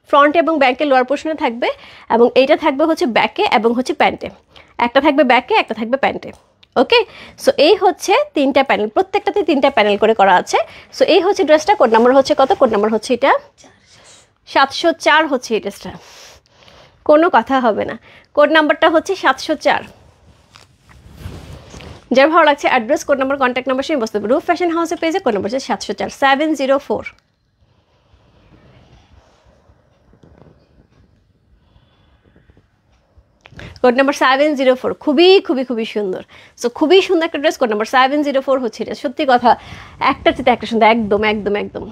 ফ্রন্ট এবং ব্যাকে লোয়ার পোর্শনে থাকবে, এবং এইটা থাকবে হচ্ছে ব্যাকে এবং হচ্ছে প্যান্টে, একটা থাকবে ব্যাকে একটা থাকবে প্যান্টে। ওকে, সো এই হচ্ছে 3টা প্যানেল, প্রত্যেকটাতে 3টা প্যানেল করে করা আছে। সো এই হচ্ছে ড্রেসটা। কোড নাম্বার হচ্ছে কত? কোড নাম্বার হচ্ছে এটা 704 হচ্ছে এই ড্রেসটা, কোনো কথা হবে না। কোড নাম্বারটা হচ্ছে 704। যার ভালো লাগছে address, code number, contact number সঙ্গে বসতে হবে। রূপ ফ্যাশন হাউসে পেজে কোড নাম্বার হচ্ছে 704 704। কোড নাম্বার 704, খুবই খুবই খুবই সুন্দর। সো খুবই সুন্দর একটা ড্রেস, কোড নাম্বার 704 হচ্ছে এটা। সত্যি কথা, একটা চেয়ে একটা সুন্দর, একদম একদম একদম।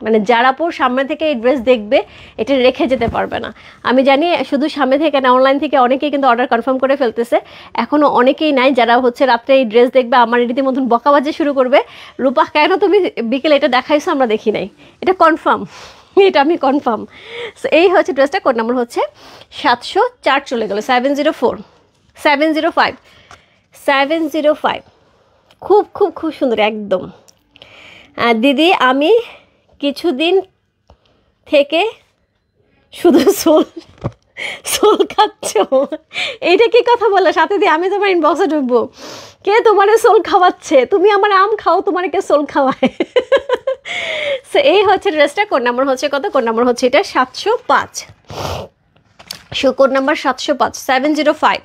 মানে যারা পর সামনে থেকে এই ড্রেস দেখবে এটা রেখে যেতে পারবে না। আমি জানি শুধু সামনে থেকে না, অনলাইন থেকে অনেকেই কিন্তু অর্ডার কনফার্ম করে ফেলতেছে, এখনও অনেকেই নাই যারা হচ্ছে রাত্রে এই ড্রেস দেখবে, আমার রীতিমতন বকাবাজি শুরু করবে, রূপা কেন তুমি বিকেলে এটা দেখাইছো, আমরা দেখি নাই। এটা কনফার্ম, এটা আমি কনফার্ম। সো এই হচ্ছে ড্রেসটা। কোড নাম্বার হচ্ছে 704 চলে গেল, 704 705 705। খুব খুব খুব সুন্দর একদম। দিদি আমি কিছুদিন থেকে শুধু সোল খাচ্ছ, এইটা কি কথা বললো? সাথে দিয়ে আমি তোমার ইনবক্সে ঢুকবো, কে তোমার সোল খাওয়াচ্ছে? তুমি আমার আম খাও, তোমার কে সোল খাওয়ায়? সো এই হচ্ছে ড্রেসটা। কোড নাম্বার হচ্ছে কত? কোড নাম্বার হচ্ছে এটা 705। Code number 705 705।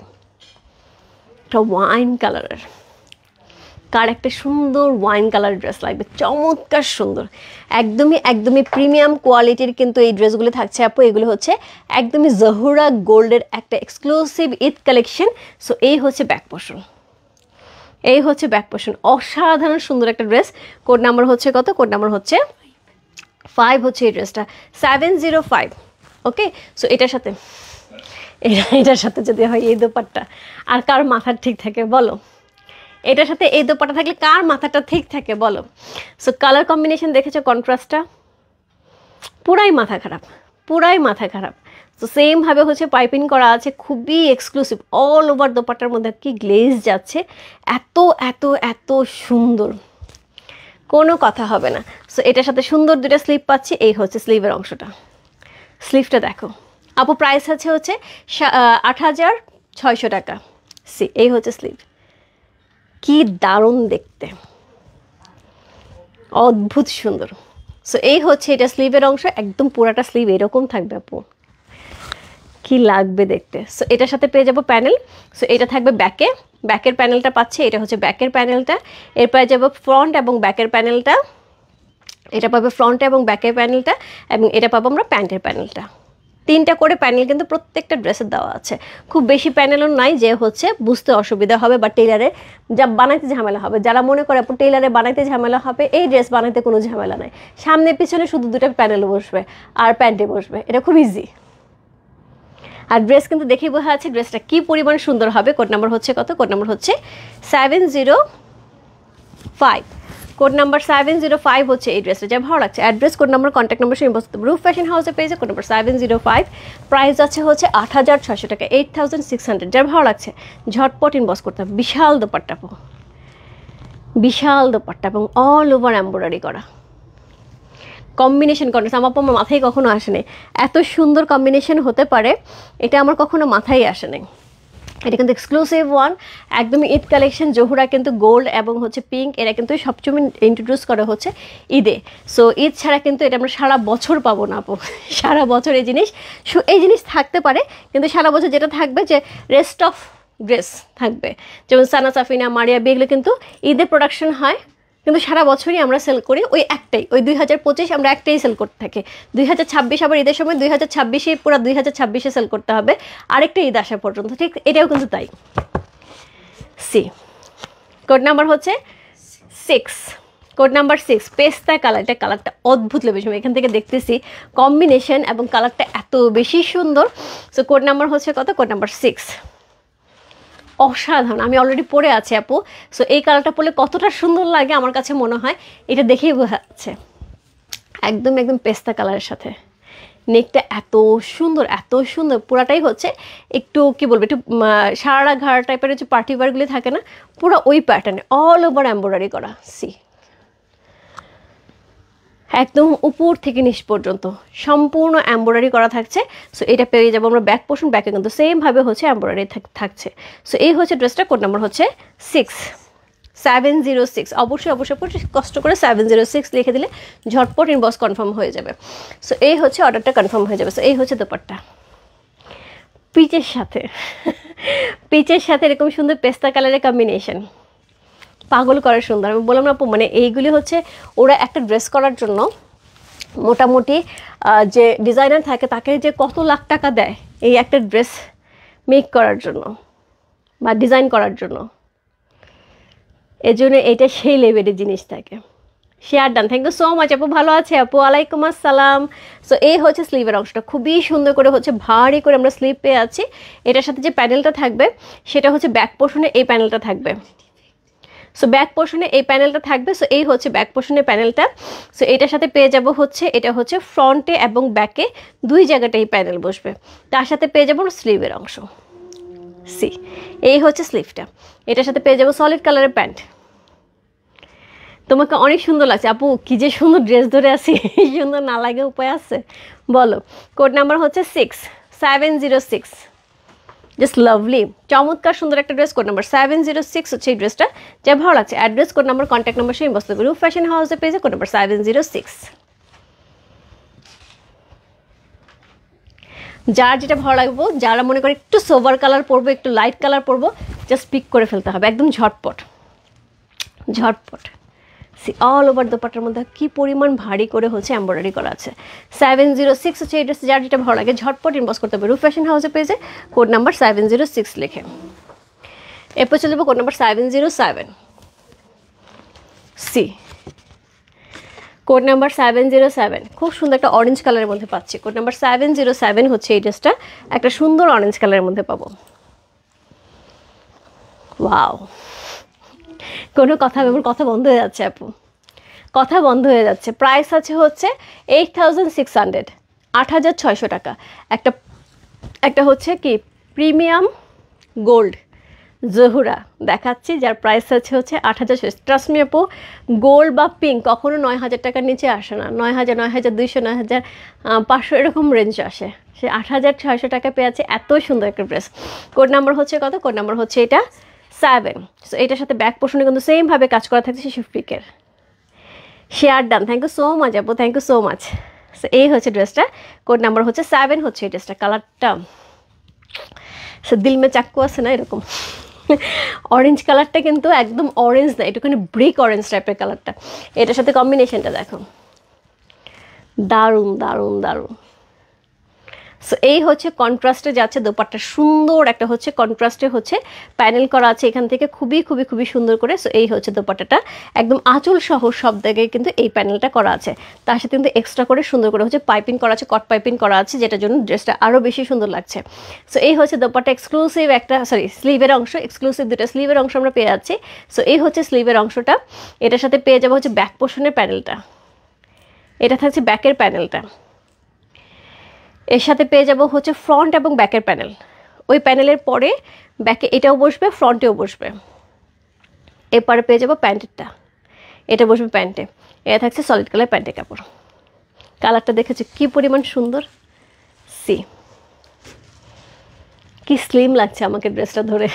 একটা ওয়াইন কালারের, কার একটা সুন্দর ওয়াইন কালার ড্রেস লাগবে, চমৎকার সুন্দর, একদমই একদমই প্রিমিয়াম কোয়ালিটির কিন্তু এই ড্রেসগুলো থাকছে আপু। এগুলো হচ্ছে একদমই জহুরা গোল্ডের একটা এক্সক্লুসিভ ঈদ কালেকশন। সো এই হচ্ছে ব্যাক পোর্শন, এই হচ্ছে ব্যাক পোর্শন, অসাধারণ সুন্দর একটা ড্রেস। কোড নাম্বার হচ্ছে কত? কোড নাম্বার হচ্ছে 5 হচ্ছে এই ড্রেসটা, 705। ওকে, সো এটার সাথে এটার সাথে যদি হয় এই দোপাট্টা, আর কার মাথার ঠিক থাকে বলো? এটার সাথে এই দোপাট্টা থাকলে কার মাথাটা ঠিক থাকে বলো? সো কালার কম্বিনেশন দেখেছো, কন্ট্রাস্টটা পুরাই মাথা খারাপ, পুরাই মাথা খারাপ। তো সেমভাবে হচ্ছে পাইপিং করা আছে, খুবই এক্সক্লুসিভ, অল ওভার দোপাট্টার মধ্যে কি গ্লেজ যাচ্ছে, এত এত এত সুন্দর, কোনো কথা হবে না। সো এটার সাথে সুন্দর 2টা স্লিভ পাচ্ছি, এই হচ্ছে স্লিভের অংশটা, স্লিভটা দেখো আপু। প্রাইস আছে হচ্ছে 8600 টাকা। সি এই হচ্ছে স্লিভ, কি দারুণ দেখতে, অদ্ভুত সুন্দর। সো এই হচ্ছে এটা স্লিভের অংশ, একদম পুরাটা স্লিভ এরকম থাকবে আপু, কি লাগবে দেখতে। সো এটার সাথে পেয়ে যাবো প্যানেল। সো এটা থাকবে ব্যাকে, ব্যাকের প্যানেলটা পাচ্ছে, এটা হচ্ছে ব্যাকের প্যানেলটা। এর পেয়ে যাবো ফ্রন্ট এবং ব্যাকের প্যানেলটা, এটা পাবে ফ্রন্ট এবং ব্যাকের প্যানেলটা, এবং এটা পাবো আমরা প্যান্টের প্যানেলটা। 3টা করে প্যানেল কিন্তু প্রত্যেকটা ড্রেসের দেওয়া আছে, খুব বেশি প্যানেলও নাই যে হচ্ছে বুঝতে অসুবিধা হবে বা টেইলারে যা বানাইতে ঝামেলা হবে। যারা মনে করে আপু টেইলারে বানাইতে ঝামেলা হবে, এই ড্রেস বানাইতে কোনো ঝামেলা নাই, সামনে পিছনে শুধু 2টা প্যানেল বসবে আর প্যান্টে বসবে, এটা খুব ইজি। আর ড্রেস কিন্তু দেখেই বোঝা যাচ্ছে ড্রেসটা কি পরিমাণ সুন্দর হবে। কোড নাম্বার হচ্ছে কত? কোড নাম্বার হচ্ছে 705। কোড নাম্বার 705 হচ্ছে এই ড্রেসটা, যা ভালো লাগছে। Address, code number, contact number সঙ্গে বসতে রূপ ফ্যাশন হাউসে পেয়েছে। কোড নাম্বার 705, প্রাইস আছে হচ্ছে 8600 টাকা, 8600। যার ভালো লাগছে ঝটপট ইনবক্স করতে হবে। বিশাল দোপাট্টা, বিশাল দোপাট্টা এবং অল ওভার এমব্রয়ডারি করা কম্বিনেশন কন্ট্রাস্ট। আমার মাথায় কখনো আসেনি এত সুন্দর কম্বিনেশন হতে পারে, এটা আমার কখনো মাথায় আসেনি। এটা কিন্তু এক্সক্লুসিভ ওয়ান, একদমই ঈদ কালেকশন। জহুরা কিন্তু গোল্ড এবং হচ্ছে পিঙ্ক, এরা কিন্তু সবসময় ইন্ট্রোডিউস করা হচ্ছে ঈদে। সো ঈদ ছাড়া কিন্তু এটা আমরা সারা বছর পাবো না আপু, সারা বছর এই জিনিস থাকতে পারে, কিন্তু সারা বছর যেটা থাকবে যে রেস্ট অফ ড্রেস থাকবে, যেমন সানা সাফিনা, মারিয়া বি, এগুলো কিন্তু ঈদে প্রোডাকশন হয়, কিন্তু সারা বছরই আমরা সেল করি ওই একটাই, ওই 2025 আমরা একটাই সেল করতে থাকি। 2026 আবার ঈদের সময় 2026 পুরো 2026 সেল করতে হবে আরেকটা ঈদ আসা পর্যন্ত, ঠিক এটাও কিন্তু তাই। সি কোড নাম্বার হচ্ছে 6, কোড নাম্বার 6 পেস্তা কালার। এটা কালারটা অদ্ভুত লেগেছে, এখান থেকে দেখতেছি কম্বিনেশন এবং কালারটা এত বেশি সুন্দর। সো কোড নাম্বার হচ্ছে কত? Code number 6। অসাধারণ, আমি অলরেডি পরে আছি আপু। সো এই কালারটা পরলে কতটা সুন্দর লাগে আমার কাছে মনে হয় এটা দেখেই বোঝা যাচ্ছে। একদম একদম পেস্তা কালারের সাথে নেকটা এত সুন্দর, এত সুন্দর, পুরাটাই হচ্ছে একটু কি বলবো, একটু সারা ঘাড় টাইপের হচ্ছে পার্টি ওয়্যারগুলি থাকে না, পুরো ওই প্যাটার্নে অল ওভার এমব্রয়ডারি করা। সি একদম উপর থেকে নিচ পর্যন্ত সম্পূর্ণ এমব্রয়ডারি করা থাকছে। সো এটা পেয়ে যাবো আমরা ব্যাক পোর্শন, ব্যাকে কিন্তু সেমভাবে হচ্ছে এমব্রয়ডারি থাকছে। সো এই হচ্ছে ড্রেসটা। কোড নাম্বার হচ্ছে 706। অবশ্যই অবশ্যই কষ্ট করে 706 লিখে দিলে ঝটপট ইনবক্স কনফার্ম হয়ে যাবে। সো এই হচ্ছে অর্ডারটা কনফার্ম হয়ে যাবে। সো এই হচ্ছে দোপাট্টা পিচের সাথে, পিচের সাথে এরকম সুন্দর পেস্তা কালারের কম্বিনেশন, পাগল করার সুন্দর। আমি বললাম না আপু, মানে এইগুলি হচ্ছে ওরা একটা ড্রেস করার জন্য মোটামুটি যে ডিজাইনার থাকে তাকে যে কত লাখ টাকা দেয় এই একটা ড্রেস মেক করার জন্য বা ডিজাইন করার জন্য, এজন্য এটা সেই লেভেলের জিনিস থাকে। Share done, thank you so much আপু। ভালো আছে আপু? ওয়ালাইকুম আসসালাম। সো এই হচ্ছে স্লিভের অংশটা, খুবই সুন্দর করে হচ্ছে ভারী করে আমরা স্লিভ পেয়ে আছি। এটার সাথে যে প্যানেলটা থাকবে সেটা হচ্ছে ব্যাক পোর্শনে এই প্যানেলটা থাকবে। সো ব্যাক পোর্শনে এই প্যানেলটা থাকবে। সো এই হচ্ছে ব্যাক পোর্শনের প্যানেলটা। সো এটার সাথে পেয়ে যাব হচ্ছে, এটা হচ্ছে ফ্রন্টে এবং ব্যাকে দুই জায়গাটাই প্যানেল বসবে। তার সাথে পেয়ে যাবো স্লিভের অংশ। সি এই হচ্ছে স্লিভটা। এটার সাথে পেয়ে যাবো সলিড কালারের প্যান্ট। তোমাকে অনেক সুন্দর লাগছে আপু, কি যে সুন্দর ড্রেস ধরে আছি, সুন্দর না লাগে উপায় আছে বলো? কোড নাম্বার হচ্ছে 706। জাস্ট লাভলি, চমৎকার সুন্দর একটা ড্রেস। কোড নাম্বার 706 হচ্ছে এই ড্রেসটা, যা ভালো লাগছে। Address, code number, contact number সেই বসতে রূপ ফ্যাশন হাউসে পেয়েছে। Code number 706। যার যেটা ভালো লাগবো, যারা মনে করে একটু সোভার কালার পরবো, একটু লাইট কালার পরবো, জাস্ট পিক করে ফেলতে হবে একদম ঝটপট ঝটপট। সি অল ওভার দোপাট্টার মধ্যে কি পরিমাণ ভারী করে হচ্ছে এমব্রয়ডারি করা আছে। 706 হচ্ছে এই ড্রেস, যার যেটা ভালো লাগে ঝটপট ইনবক্স করতে হবে রূপ ফ্যাশন হাউসে পেয়েছে। কোড নাম্বার 706 লিখে। এরপর চলে যাবো code number 707। C code number 707, খুব সুন্দর একটা অরেঞ্জ কালারের মধ্যে পাচ্ছি। কোড নাম্বার 707 হচ্ছে এই ড্রেসটা, একটা সুন্দর অরেঞ্জ কালারের মধ্যে পাবো। ওয়াও, কোনো কথা আমার কথা বন্ধ হয়ে যাচ্ছে আপু, কথা বন্ধ হয়ে যাচ্ছে। প্রাইস আছে হচ্ছে 8600, 8600 টাকা। একটা হচ্ছে কি প্রিমিয়াম গোল্ড জহুরা দেখাচ্ছি, যার প্রাইস আছে হচ্ছে 8600। ট্রাস্ট মি আপু, গোল্ড বা পিঙ্ক কখনো 9000 টাকার নিচে আসে না। 9000, 9200, 9500 এরকম রেঞ্জ আসে। সে 8600 টাকা পেয়ে আছে এত সুন্দর একটা ড্রেস। কোড নাম্বার হচ্ছে কত? কোড নাম্বার হচ্ছে এটা 7। সো এটার সাথে ব্যাক পোর্শনে কিন্তু সেমভাবে কাজ করা থাকছে শিফটিকের। Share done, thank you so much আপু, thank you so much. So এই হচ্ছে ড্রেসটা। কোড নাম্বার হচ্ছে 7 হচ্ছে এই ড্রেসটা। কালারটা সো দিল মে চাক্কু আছে না এরকম, অরেঞ্জ কালারটা কিন্তু একদম অরেঞ্জ না, একটুখানি ব্রিক অরেঞ্জ টাইপের কালারটা। এটার সাথে কম্বিনেশনটা দেখো, দারুণ দারুণ দারুণ। সো এই হচ্ছে কন্ট্রাস্টে যাচ্ছে দোপাট্টা, সুন্দর একটা হচ্ছে কন্ট্রাস্টে হচ্ছে প্যানেল করা আছে এখান থেকে, খুবই খুবই খুবই সুন্দর করে। সো এই হচ্ছে দোপাট্টাটা, একদম আঁচল সহ সব জায়গায় কিন্তু এই প্যানেলটা করা আছে। তার সাথে কিন্তু এক্সট্রা করে সুন্দর করে হচ্ছে পাইপিং করা আছে, কট পাইপিং করা আছে, যেটার জন্য ড্রেসটা আরও বেশি সুন্দর লাগছে। সো এই হচ্ছে দোপাট্টা, এক্সক্লুসিভ একটা স্লিভের অংশ, এক্সক্লুসিভ দুটো স্লিভের অংশ আমরা পেয়ে যাচ্ছি। সো এই হচ্ছে স্লিভের অংশটা, এটার সাথে পেয়ে যাবো হচ্ছে ব্যাক পোর্শনের প্যানেলটা, এটা থাকছে ব্যাকের প্যানেলটা। এর সাথে পেয়ে যাব হচ্ছে ফ্রন্ট এবং ব্যাকের প্যানেল, ওই প্যানেলের পরে ব্যাকে এটাও বসবে, ফ্রন্টেও বসবে। এরপরে পেয়ে যাব প্যান্টেরটা, এটা বসবে প্যান্টে, এটা থাকছে সলিড কালার প্যান্টের কাপড়। কালারটা দেখেছি কি পরিমাণ সুন্দর, সি কি স্লিম লাগছে আমাকে ড্রেসটা ধরে,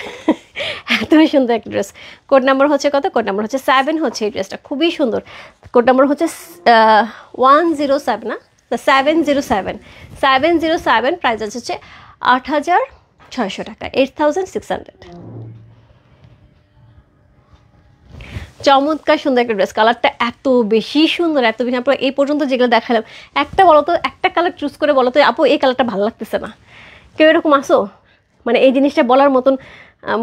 এতই সুন্দর একটা ড্রেস। কোড নাম্বার হচ্ছে কত? কোড নাম্বার হচ্ছে 7 হচ্ছে এই ড্রেসটা, খুবই সুন্দর। কোড নাম্বার হচ্ছে 107 না, 707 প্রাইস আছে হচ্ছে 8,600 টাকা, 8,600। চমৎকার সুন্দর একটা ড্রেস, কালারটা এত বেশি সুন্দর, এত বেশি। আপনার এই পর্যন্ত যেগুলো দেখালাম, একটা বলো তো, একটা কালার চুজ করে বলো তো আপু এই কালারটা ভালো লাগতেছে না, কেউ এরকম আসো? মানে এই জিনিসটা বলার মতন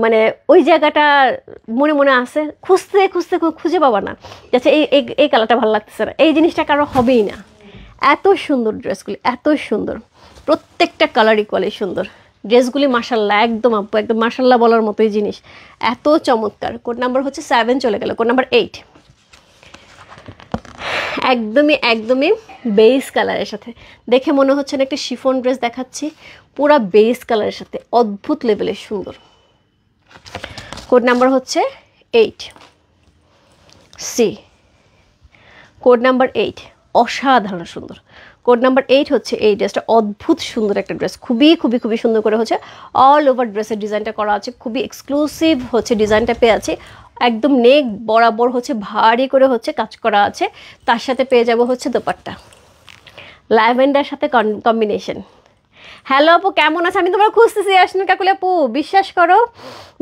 মানে ওই জায়গাটা মনে মনে আসে, খুঁজতে খুঁজতে খুঁজে পাবা না, যাচ্ছে এই কালারটা ভালো লাগতেছে না, এই জিনিসটা কারো হবেই না। এত সুন্দর ড্রেসগুলি, এত সুন্দর, প্রত্যেকটা কালার ইকুয়ালি সুন্দর ড্রেসগুলি, মাশাল্লাহ একদম আপু, একদম মাশাল্লাহ বলার মতোই জিনিস, এত চমৎকার। কোড নাম্বার হচ্ছে 7 চলে গেল। কোড নাম্বার 8, একদমই একদমই বেস কালারের সাথে, দেখে মনে হচ্ছে না একটা শিফন ড্রেস দেখাচ্ছি, পুরা বেস কালারের সাথে অদ্ভুত লেভেলের সুন্দর। কোড নাম্বার হচ্ছে 8, সি কোড নাম্বার 8, অসাধারণ সুন্দর। কোড নাম্বার 8 হচ্ছে এই ড্রেসটা, অদ্ভুত সুন্দর একটা ড্রেস, খুবই খুবই খুবই সুন্দর করে হচ্ছে অল ওভার ড্রেসের ডিজাইনটা করা আছে, খুবই এক্সক্লুসিভ হচ্ছে ডিজাইনটা পেয়ে আছে, একদম নেক বরাবর হচ্ছে ভারী করে হচ্ছে কাজ করা আছে। তার সাথে পেয়ে যাব হচ্ছে দোপাট্টা, ল্যাভেন্ডার সাথে কম্বিনেশন। হ্যালো আপু, কেমন আছে? আমি তোমার খুঁজতেছি আসলে কাকুলি আপু, বিশ্বাস করো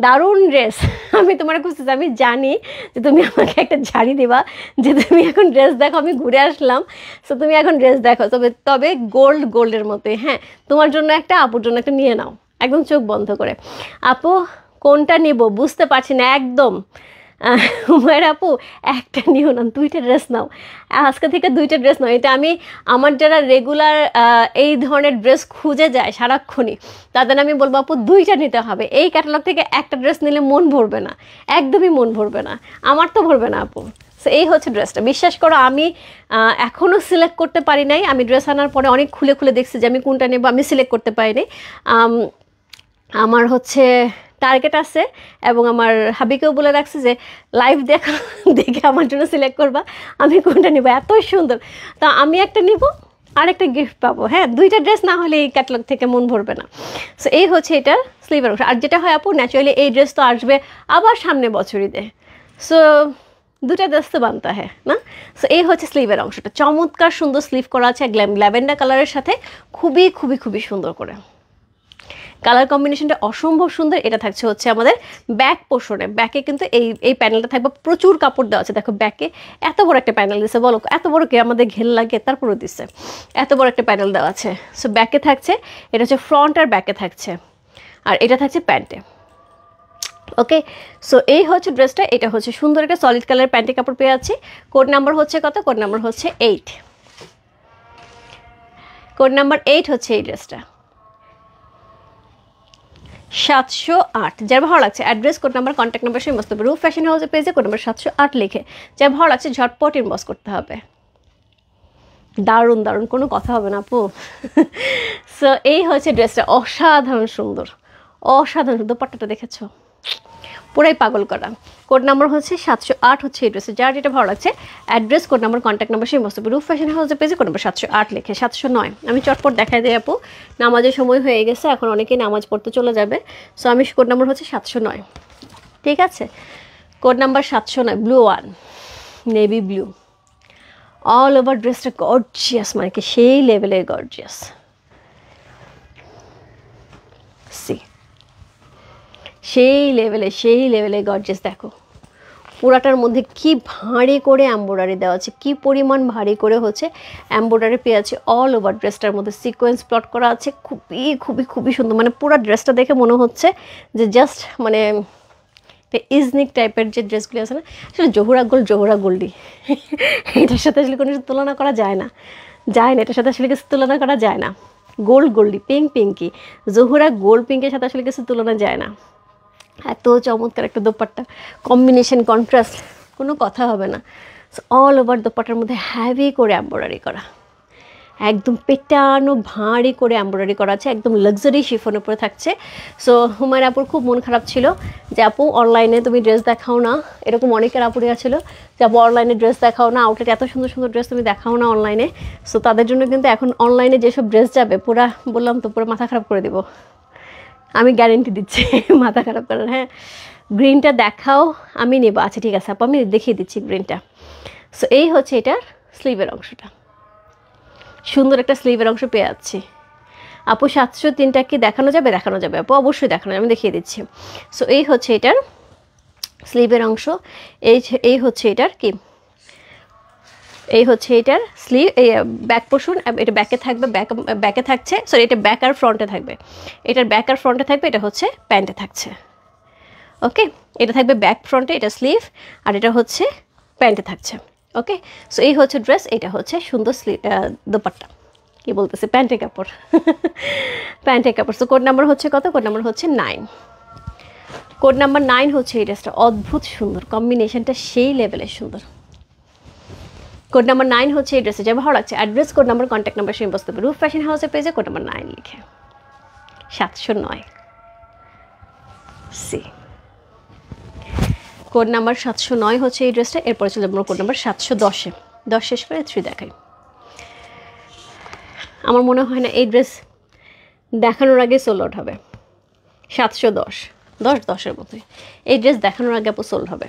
দারুণ ড্রেস, আমি তোমার খুঁজতেছি। আমি জানি যে তুমি আমাকে একটা ঝাড়ি দিবা, যে তুমি এখন ড্রেস দেখো, আমি ঘুরে আসলাম, সো তুমি এখন ড্রেস দেখো, তবে গোল্ডের মতোই। হ্যাঁ, তোমার জন্য একটা, আপুর জন্য একটা নিয়ে নাও, একদম চোখ বন্ধ করে। আপু কোনটা নিব বুঝতে পারছি না একদম। উমায়ের আপু একটা নিও না, 2টা ড্রেস নাও, আজকে থেকে 2টা ড্রেস নাও। এটা আমি আমার যারা রেগুলার এই ধরনের ড্রেস খুঁজে যায় সারাক্ষণই, তাদের আমি বলবো আপু 2টা নিতে হবে, এই ক্যাটালগ থেকে একটা ড্রেস নিলে মন ভরবে না, একদমই মন ভরবে না, আমার তো ভরবে না আপু। সো এই হচ্ছে ড্রেসটা, বিশ্বাস করো আমি এখনও সিলেক্ট করতে পারি নাই, আমি ড্রেস আনার পরে অনেক খুলে খুলে দেখছি যে আমি কোনটা নেব, আমি সিলেক্ট করতে পারিনি। আমার হচ্ছে টার্গেট আছে, এবং আমার হাবিকেও বলে রাখছি যে লাইভ দেখে আমার জন্য সিলেক্ট করবা, আমি কোনটা নিব, এত সুন্দর। তা আমি একটা নিব আর একটা গিফট পাবো। হ্যাঁ, 2টা ড্রেস না হলে এই ক্যাটালগ থেকে মন ভরবে না। সো এই হচ্ছে এটা স্লিভের অংশ। আর যেটা হয় আপু, ন্যাচুরালি এই ড্রেস তো আসবে আবার সামনে বছরিতে, সো 2টা ড্রেস তো বানতে হয় না। সো এই হচ্ছে স্লিভের অংশটা, চমৎকার সুন্দর স্লিভ করা আছে ল্যাভেন্ডার কালারের সাথে, খুবই খুবই খুবই সুন্দর করে, কালার কম্বিনেশনটা অসম্ভব সুন্দর। এটা থাকছে হচ্ছে আমাদের ব্যাক পোর্শনে, ব্যাকে কিন্তু এই প্যানেলটা থাকবে, প্রচুর কাপড় দেওয়া আছে। দেখো ব্যাকে এত বড় একটা প্যানেল দিচ্ছে, বলো এত বড় কি আমাদের ঘেল লাগে, তারপরেও দিচ্ছে, এত বড় একটা প্যানেল দেওয়া আছে। সো ব্যাকে থাকছে, এটা হচ্ছে ফ্রন্ট আর ব্যাকে থাকছে, আর এটা থাকছে প্যান্টে। ওকে, সো এই হচ্ছে ড্রেসটা, এটা হচ্ছে সুন্দর একটা সলিড কালার প্যান্টের কাপড় পেয়ে যাচ্ছি। কোড নাম্বার হচ্ছে কত? কোড নাম্বার হচ্ছে 8, কোড নাম্বার 8 হচ্ছে এই ড্রেসটা, 708। যার ভালো লাগছে address, code number, contact number সমস্ত রূপ ফ্যাশন হাউসের পেজে কোড নাম্বার 708 লিখে, যার ভালো লাগছে ঝটপট ইনবক্স করতে হবে। দারুণ দারুণ, কোনো কথা হবে না আপু। সো এই হচ্ছে ড্রেসটা, অসাধারণ সুন্দর, অসাধারণ সুন্দর। দোপাট্টাটা দেখেছো, পুরাই পাগল করা। কোড নাম্বার হচ্ছে 708 হচ্ছে এই ড্রেসে, যার যেটা ভালো লাগছে address, code number, contact number সমস্ত রূপ ফ্যাশন হাউসের পেজে কোড নাম্বার 708 লিখে। 709 আমি চটপট দেখাই দিই আপু, নামাজের সময় হয়ে গেছে, এখন অনেকেই নামাজ পড়তে চলে যাবে। সো আমি কোড নাম্বার হচ্ছে 709, ঠিক আছে? Code number 709, blue one, navy blue, all over ড্রেসটা গর্জিয়াস, মানে কি সেই লেভেলের গর্জিয়াস। সি সেই লেভেলে গর্জিয়াস, দেখো পুরাটার মধ্যে কি ভারী করে এমব্রয়ডারি দেওয়া আছে, কি পরিমাণ ভারী করে হচ্ছে এমব্রয়ডারি পেয়ে আছে অল ওভার ড্রেসটার মধ্যে, সিকোয়েন্স প্লট করা আছে, খুবই খুবই খুবই সুন্দর। মানে পুরো ড্রেসটা দেখে মনে হচ্ছে যে জাস্ট মানে ইজনিক টাইপের যে ড্রেসগুলি আছে না, আসলে জহুরা গোল্ডই এটার সাথে আসলে কোনো তুলনা করা যায় না, এটার সাথে আসলে কিছু তুলনা করা যায় না। গোল্ডি পিঙ্কি জহুরা গোল্ড পিঙ্কের সাথে আসলে কিছু তুলনা যায় না। এত চমৎকার একটা দোপাট্টা, কম্বিনেশন কন্ট্রাস্ট, কোনো কথা হবে না। অল ওভার দোপাট্টার মধ্যে হ্যাভি করে এমব্রয়ডারি করা, একদম পেটানো ভারী করে এমব্রয়ডারি করা আছে, একদম লাক্সারি শিফনের উপরে থাকছে। সো হুমায়রা আপুর খুব মন খারাপ ছিল যে আপু অনলাইনে তুমি ড্রেস দেখাও না, এরকম অনেকের আপুরে ছিল যে আপু অনলাইনে ড্রেস দেখাও না, আউটলেটে এত সুন্দর সুন্দর ড্রেস তুমি দেখাও না অনলাইনে। সো তাদের জন্য কিন্তু এখন অনলাইনে যেসব ড্রেস যাবে পুরা বললাম তো পুরো মাথা খারাপ করে দিব, আমি গ্যারেন্টি দিচ্ছি মাথা খারাপ করার। হ্যাঁ, গ্রিনটা দেখাও, আমি নেব। আচ্ছা ঠিক আছে আপু, আমি দেখিয়ে দিচ্ছি গ্রিনটা। সো এই হচ্ছে এটার স্লিভের অংশটা, সুন্দর একটা স্লিভের অংশ পেয়ে যাচ্ছি। আপু 703টা কি দেখানো যাবে? দেখানো যাবে আপু, অবশ্যই দেখানো যাবে, আমি দেখিয়ে দিচ্ছি। সো এই হচ্ছে এটার স্লিভের অংশ, এই হচ্ছে এটার কি, এই হচ্ছে এটার স্লিভ, এই ব্যাক পোর্শন, এটা ব্যাকে থাকবে, ব্যাকে থাকছে, সরি এটা ব্যাক আর ফ্রন্টে থাকবে, এটার ব্যাক আর ফ্রন্টে থাকবে, এটা হচ্ছে প্যান্টে থাকছে। ওকে, এটা থাকবে ব্যাক ফ্রন্টে, এটা স্লিভ, আর এটা হচ্ছে প্যান্টে থাকছে। ওকে, সো এই হচ্ছে ড্রেস, এটা হচ্ছে সুন্দর দোপাট্টা, কি বলতেছে প্যান্টের কাপড় প্যান্টের কাপড়। সো কোড নাম্বার হচ্ছে কত? কোড নাম্বার হচ্ছে 9। কোড নাম্বার 9 হচ্ছে এই ড্রেসটা, অদ্ভুত সুন্দর, কম্বিনেশনটা সেই লেভেলের সুন্দর। কোড নাম্বার 9 হচ্ছে এই ড্রেসে, যা ভালো লাগছে। Address, code number, contact number same বসতে হবে রূপ ফ্যাশন হাউসের পেজে কোড নাম্বার 9 লিখে 709 সি। কোড নাম্বার 709 হচ্ছে এই ড্রেসটা। এরপরে চলে যাবো কোড নাম্বার 710-এ, 10 শেষ করে 3 দেখাই। আমার মনে হয় না এই ড্রেস দেখানোর আগে সোল্ড আউট হবে। 710, 10-10-এর মতোই এই ড্রেস দেখানোর আগে আপু সোল্ড হবে।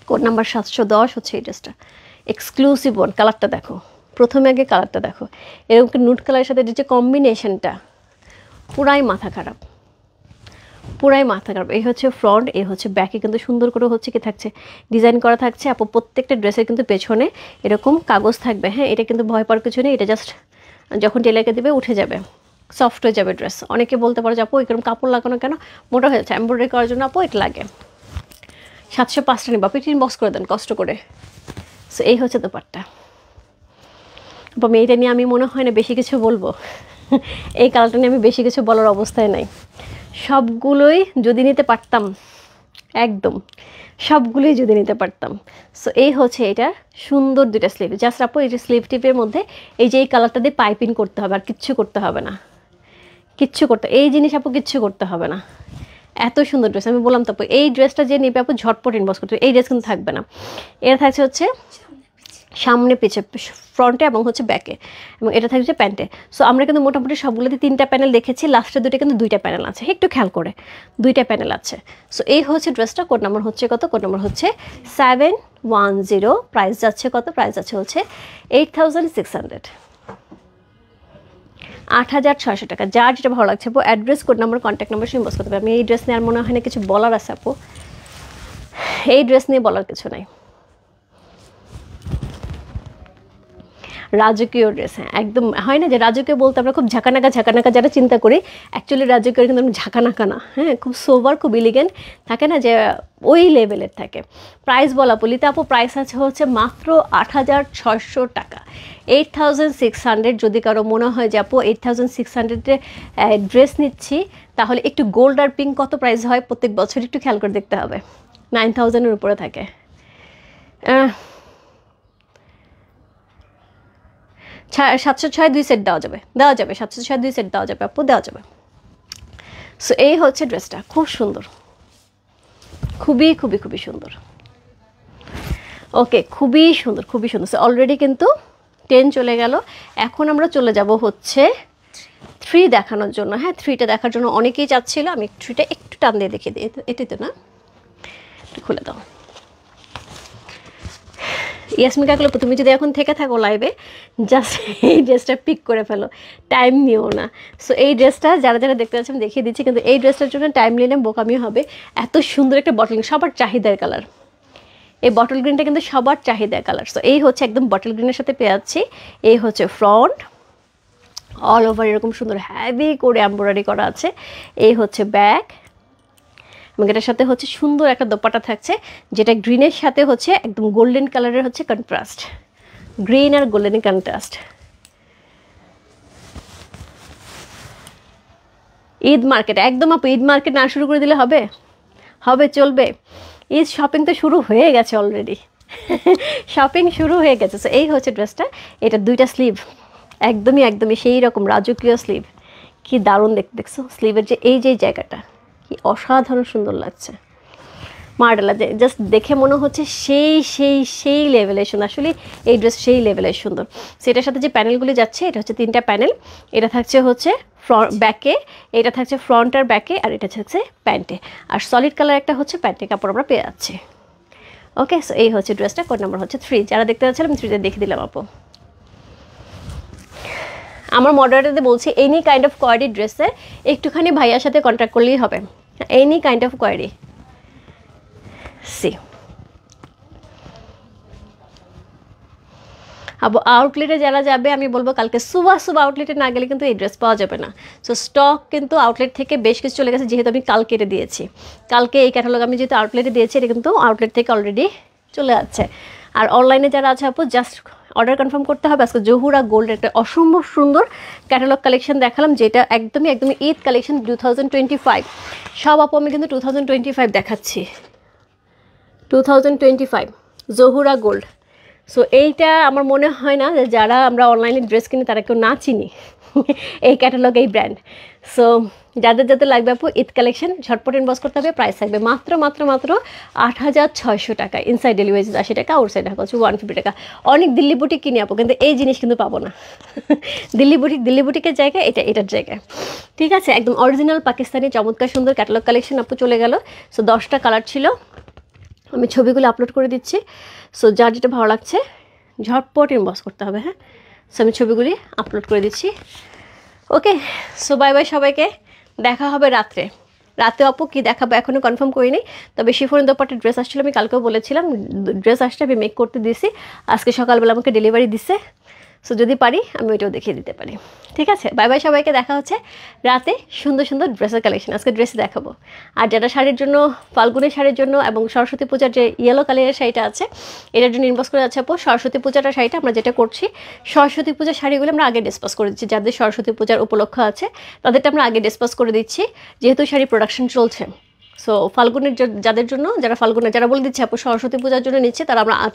কোড নাম্বার 710 হচ্ছে এই ড্রেসটা, এক্সক্লুসিভ ওয়ান। কালারটা দেখো, প্রথমে আগে কালারটা দেখো, এরকম নুট কালারের সাথে যে কম্বিনেশনটা, পুরাই মাথা খারাপ, পুরাই মাথা খারাপ। এই হচ্ছে ফ্রন্ট, এই হচ্ছে ব্যাকে কিন্তু সুন্দর করে হচ্ছে কি থাকছে, ডিজাইন করা থাকছে। আপু প্রত্যেকটা ড্রেসের কিন্তু পেছনে এরকম কাগজ থাকবে। হ্যাঁ, এটা কিন্তু ভয় পাওয়ার কিছু নেই, এটা জাস্ট যখন টেলারকে দেবে উঠে যাবে, সফট হয়ে যাবে ড্রেস। অনেকে বলতে পারো যে আপু এরকম কাপড় লাগানো কেন, মোটা হয়ে যাচ্ছে, এমব্রয়ডারি করার জন্য আপু এটা লাগে। 705টা নিবা, আপু বক্স করে দেন কষ্ট করে। সো এই হচ্ছে দোপাট্টা। আপু মেয়েটা নিয়ে আমি মনে হয় না বেশি কিছু বলবো, এই কালারটা নিয়ে আমি বেশি কিছু বলার অবস্থায় নাই। সবগুলোই যদি নিতে পারতাম, একদম সবগুলোই যদি নিতে পারতাম। সো এই হচ্ছে এটা সুন্দর দুইটা স্লিভ, জাস্ট আপু এই যে স্লিভ টিপের মধ্যে এই যে এই কালারটা দিয়ে পাইপিং করতে হবে, আর কিচ্ছু করতে হবে না, কিচ্ছু করতে, এই জিনিস আপু কিচ্ছু করতে হবে না। এত সুন্দর ড্রেস, আমি বললাম তো এই ড্রেসটা যে নেবে আপু ঝটপট ইনবক্স করতে। এই ড্রেস কিন্তু থাকবে না, এর থাকছে হচ্ছে সামনে পিছে, ফ্রন্টে এবং হচ্ছে ব্যাকে, এবং এটা থাকছে প্যান্টে। সো আমরা কিন্তু মোটামুটি সবগুলোতে 3টা প্যানেল দেখেছি, লাস্টের দুটো কিন্তু 2টা প্যানেল আছে, একটু খেয়াল করে 2টা প্যানেল আছে। সো এই হচ্ছে ড্রেসটা। কোড নাম্বার হচ্ছে কত? কোড নাম্বার হচ্ছে 710। প্রাইস যাচ্ছে কত? প্রাইস যাচ্ছে হচ্ছে 8600, 8600 টাকা। যার যেটা ভালো লাগছে আপু address, code number, contact number same বস করতে হবে। আমি এই ড্রেস নিয়ে আর মনে হয় না কিছু বলার আছে আপু, এই ড্রেস নিয়ে বলার কিছু নাই। রাজকীয় ড্রেস, হ্যাঁ একদম, হয় না যে রাজকীয় বলতে আমরা খুব ঝাঁকানাকা যারা চিন্তা করি, অ্যাকচুয়ালি রাজকীয় কিন্তু ঝাঁকানাকা না, হ্যাঁ খুব সোবার, খুব ইলিগেন্ট থাকে না, যে ওই লেভেলের থাকে। প্রাইস বলা বলিতে আপু প্রাইস আছে হচ্ছে মাত্র 8600 টাকা, 8600। যদি কারো মনে হয় যে আপু 8600-এ ড্রেস নিচ্ছি, তাহলে একটু গোল্ড আর পিঙ্ক কত প্রাইস হয় প্রত্যেক বছর একটু খেয়াল করে দেখতে হবে, 9000-এর উপরে থাকে। 706 2 সেট দেওয়া যাবে, 706 2 সেট দেওয়া যাবে আপু, দেওয়া যাবে। সো এই হচ্ছে ড্রেসটা, খুব সুন্দর, খুবই খুবই খুবই সুন্দর। ওকে, খুবই সুন্দর, খুবই সুন্দর। সো অলরেডি কিন্তু 10 চলে গেল, এখন আমরা চলে যাব হচ্ছে 3 দেখানোর জন্য। হ্যাঁ, 3টা দেখার জন্য অনেকেই চাচ্ছিল, আমি 3টা একটু টান দিয়ে দেখিয়ে দিই। এটাই তো না, একটু খুলে দাও। ইয়াসমিকা ক্লাব, তুমি যদি এখন থেকে থাকো লাইভে, জাস্ট এই ড্রেসটা পিক করে ফেলো, টাইম নিও না। সো এই ড্রেসটা যারা যারা দেখতে পাচ্ছি আমি দেখিয়ে দিচ্ছি, কিন্তু এই ড্রেসটার জন্য টাইম নিলে বোকামি হবে। এত সুন্দর একটা বটলিং, সবার চাহিদার কালার, এই বটল গ্রিনটা কিন্তু সবার চাহিদা কালার। সো এই হচ্ছে একদম বটল গ্রিনের সাথে পেয়ে যাচ্ছি। এই হচ্ছে ফ্রন্ট, অল ওভার এরকম সুন্দর হ্যাভি করে এমব্রয়ডারি করা আছে। এই হচ্ছে ব্যাক, এবং এটার সাথে হচ্ছে সুন্দর একটা দোপাট্টা থাকছে, যেটা গ্রিনের সাথে হচ্ছে একদম গোল্ডেন কালারের হচ্ছে কন্ট্রাস্ট, গ্রিন আর গোল্ডেন কন্ট্রাস্ট। ঈদ মার্কেট একদম আপু, ঈদ মার্কেট না শুরু করে দিলে হবে? হবে, চলবে। ঈদ শপিং তো শুরু হয়ে গেছে অলরেডি, শপিং শুরু হয়ে গেছে। সো এই হচ্ছে ড্রেসটা, এটা 2টা স্লিভ, একদমই সেই রকম রাজকীয় স্লিভ, কি দারুণ দেখতে, দেখছো স্লিভের যে এই যে জায়গাটা কি অসাধারণ সুন্দর লাগছে। মার্ডালা জাস্ট দেখে মনে হচ্ছে সেই লেভেলের সুন্দর, আসলে এই ড্রেস সেই লেভেলের সুন্দর। সেটার সাথে যে প্যানেলগুলি যাচ্ছে, এটা হচ্ছে 3টা প্যানেল, এটা থাকছে হচ্ছে ব্যাকে, এটা থাকছে ফ্রন্ট আর ব্যাকে, আর এটা থাকছে প্যান্টে, আর সলিড কালার একটা হচ্ছে প্যান্টে কাপড় আমরা পেয়ে যাচ্ছি। ওকে, সো এই হচ্ছে ড্রেসটা, কোড নাম্বার হচ্ছে 3। যারা দেখতে যাচ্ছিলাম আমি 3তে দেখে দিলাম আপু। আমার মডারেটাতে বলছি এনি কাইন্ড অফ কোয়ারি ড্রেসে একটুখানি ভাইয়ার সাথে কন্ট্যাক্ট করলেই হবে, এনি কাইন্ড অফ কোয়ারি। সি আউটলেটে যারা যাবে আমি বলবো কালকে সুবা আউটলেটে না গেলে কিন্তু এই ড্রেস পাওয়া যাবে না। সো স্টক কিন্তু আউটলেট থেকে বেশ কিছু চলে গেছে, যেহেতু আমি কালকে এটা দিয়েছি, কালকে এই ক্যাটালগ আমি যেহেতু আউটলেটে দিয়েছি, এটা কিন্তু আউটলেট থেকে অলরেডি চলে যাচ্ছে। আর অনলাইনে যারা আছে আপু জাস্ট অর্ডার কনফার্ম করতে হবে। আজকে জহুরা গোল্ডের একটা অসম্ভব সুন্দর ক্যাটালগ কালেকশন দেখালাম, যেটা একদমই ঈদ কালেকশন 2025। সব আপু আমি কিন্তু 2025 দেখাচ্ছি, 2025 জহুরা গোল্ড। সো এইটা আমার মনে হয় না যে যারা আমরা অনলাইনে ড্রেস কিনি তারা কেউ না চিনি এই ক্যাটালগ, এই ব্র্যান্ড। সো যাদের লাগবে আপু ঈদ কালেকশন ঝটপট ইনবক্স করতে হবে। প্রাইস থাকবে মাত্র 8,600 টাকা, ইনসাইড ডেলিভারি 80 টাকা, আউটসাইড ঢাকা হচ্ছে 150 টাকা। অনেক দিল্লি বুটিক কিনি আপু, কিন্তু এই জিনিস কিন্তু পাবো না। দিল্লি বুটিকের জায়গায় এটার জায়গায়, ঠিক আছে। একদম অরিজিনাল পাকিস্তানি চমৎকার সুন্দর ক্যাটালগ কালেকশন আপু চলে গেল। সো 10টা কালার ছিল, আমি ছবিগুলো আপলোড করে দিচ্ছি। সো যার যেটা ভালো লাগছে ঝটপট ইনবক্স করতে হবে। হ্যাঁ, সো আমি ছবিগুলি আপলোড করে দিচ্ছি। ওকে, সো বাই বাই সবাইকে, দেখা হবে রাতে আপু কি দেখাবো এখনও কনফার্ম করিনি, তবে শিফন দোপাট্টার ড্রেস আসছিল, আমি কালকেও বলেছিলাম ড্রেস আসছে, আমি মেক করতে দিয়েছি, আজকে সকালবেলা আমাকে ডেলিভারি দিছে। সো যদি পারি আমি ওইটাও দেখিয়ে দিতে পারি, ঠিক আছে। বাই বাই সবাইকে, দেখা হচ্ছে রাতে সুন্দর ড্রেসের কালেকশন, আজকে ড্রেস দেখাবো। আর যারা শাড়ির জন্য, ফাল্গুনের শাড়ির জন্য এবং সরস্বতী পূজার যে ইয়েলো কালারের শাড়িটা আছে এটার জন্য ইনবক্স করে যাচ্ছে আপু। সরস্বতী পূজাটা শাড়িটা আমরা যেটা করছি, সরস্বতী পূজার শাড়িগুলো আমরা আগে ডিসপাস করে দিচ্ছি, যাদের সরস্বতী পূজার উপলক্ষ আছে তাদেরটা আমরা আগে ডিসপাস করে দিচ্ছি, যেহেতু শাড়ি প্রোডাকশন চলছে। সো ফাল্গুনের যাদের জন্য, যারা বলে দিচ্ছে আপু সরস্বতী পূজার জন্য নিচ্ছে,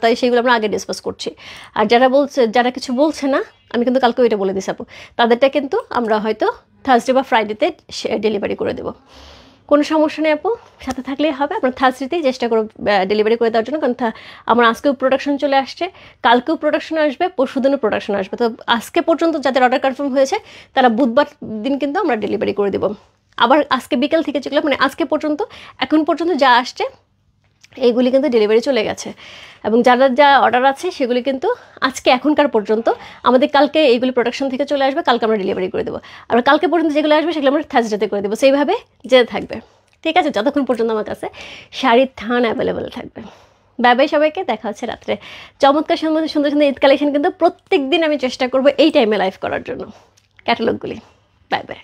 তাই সেইগুলো আমরা আগে ডিসপাস করছি। আর যারা কিছু বলছে না, আমি কিন্তু কালকে ওইটা বলে দিচ্ছি আপু, তাদেরটা কিন্তু আমরা হয়তো থার্সডে বা ফ্রাইডেতে ডেলিভারি করে দেবো, কোনো সমস্যা নেই আপু, সাথে থাকলেই হবে। আপনার থার্সডেতেই চেষ্টা করো ডেলিভারি করে দেওয়ার জন্য, কারণ আমার আজকেও প্রোডাকশন চলে আসছে, কালকেও প্রোডাকশন আসবে, পরশুদিনও প্রোডাকশন আসবে। তো আজকে পর্যন্ত যাদের অর্ডার কনফার্ম হয়েছে তারা বুধবার দিন কিন্তু আমরা ডেলিভারি করে দেবো। আবার আজকে বিকেল থেকে যেগুলো মানে আজকে পর্যন্ত, এখন পর্যন্ত যা আসছে এইগুলি কিন্তু ডেলিভারি চলে গেছে, এবং যা অর্ডার আছে সেগুলি কিন্তু আজকে এখনকার পর্যন্ত, আমাদের কালকে এইগুলি প্রোডাকশন থেকে চলে আসবে, কালকে আমরা ডেলিভারি করে দেবো। আর কালকে পর্যন্ত যেগুলো আসবে সেগুলো আমরা থার্সডেতে করে দেবো, সেইভাবে যেতে থাকবে, ঠিক আছে, যতক্ষণ পর্যন্ত আমার কাছে শাড়ির থান অ্যাভেলেবেল থাকবে। বাই বাই সবাইকে, দেখা হচ্ছে রাত্রে। চমৎকার সুন্দর ঈদ কালেকশন কিন্তু প্রত্যেক দিন আমি চেষ্টা করবো এই টাইমে লাইভ করার জন্য ক্যাটালগুলি। Bye bye.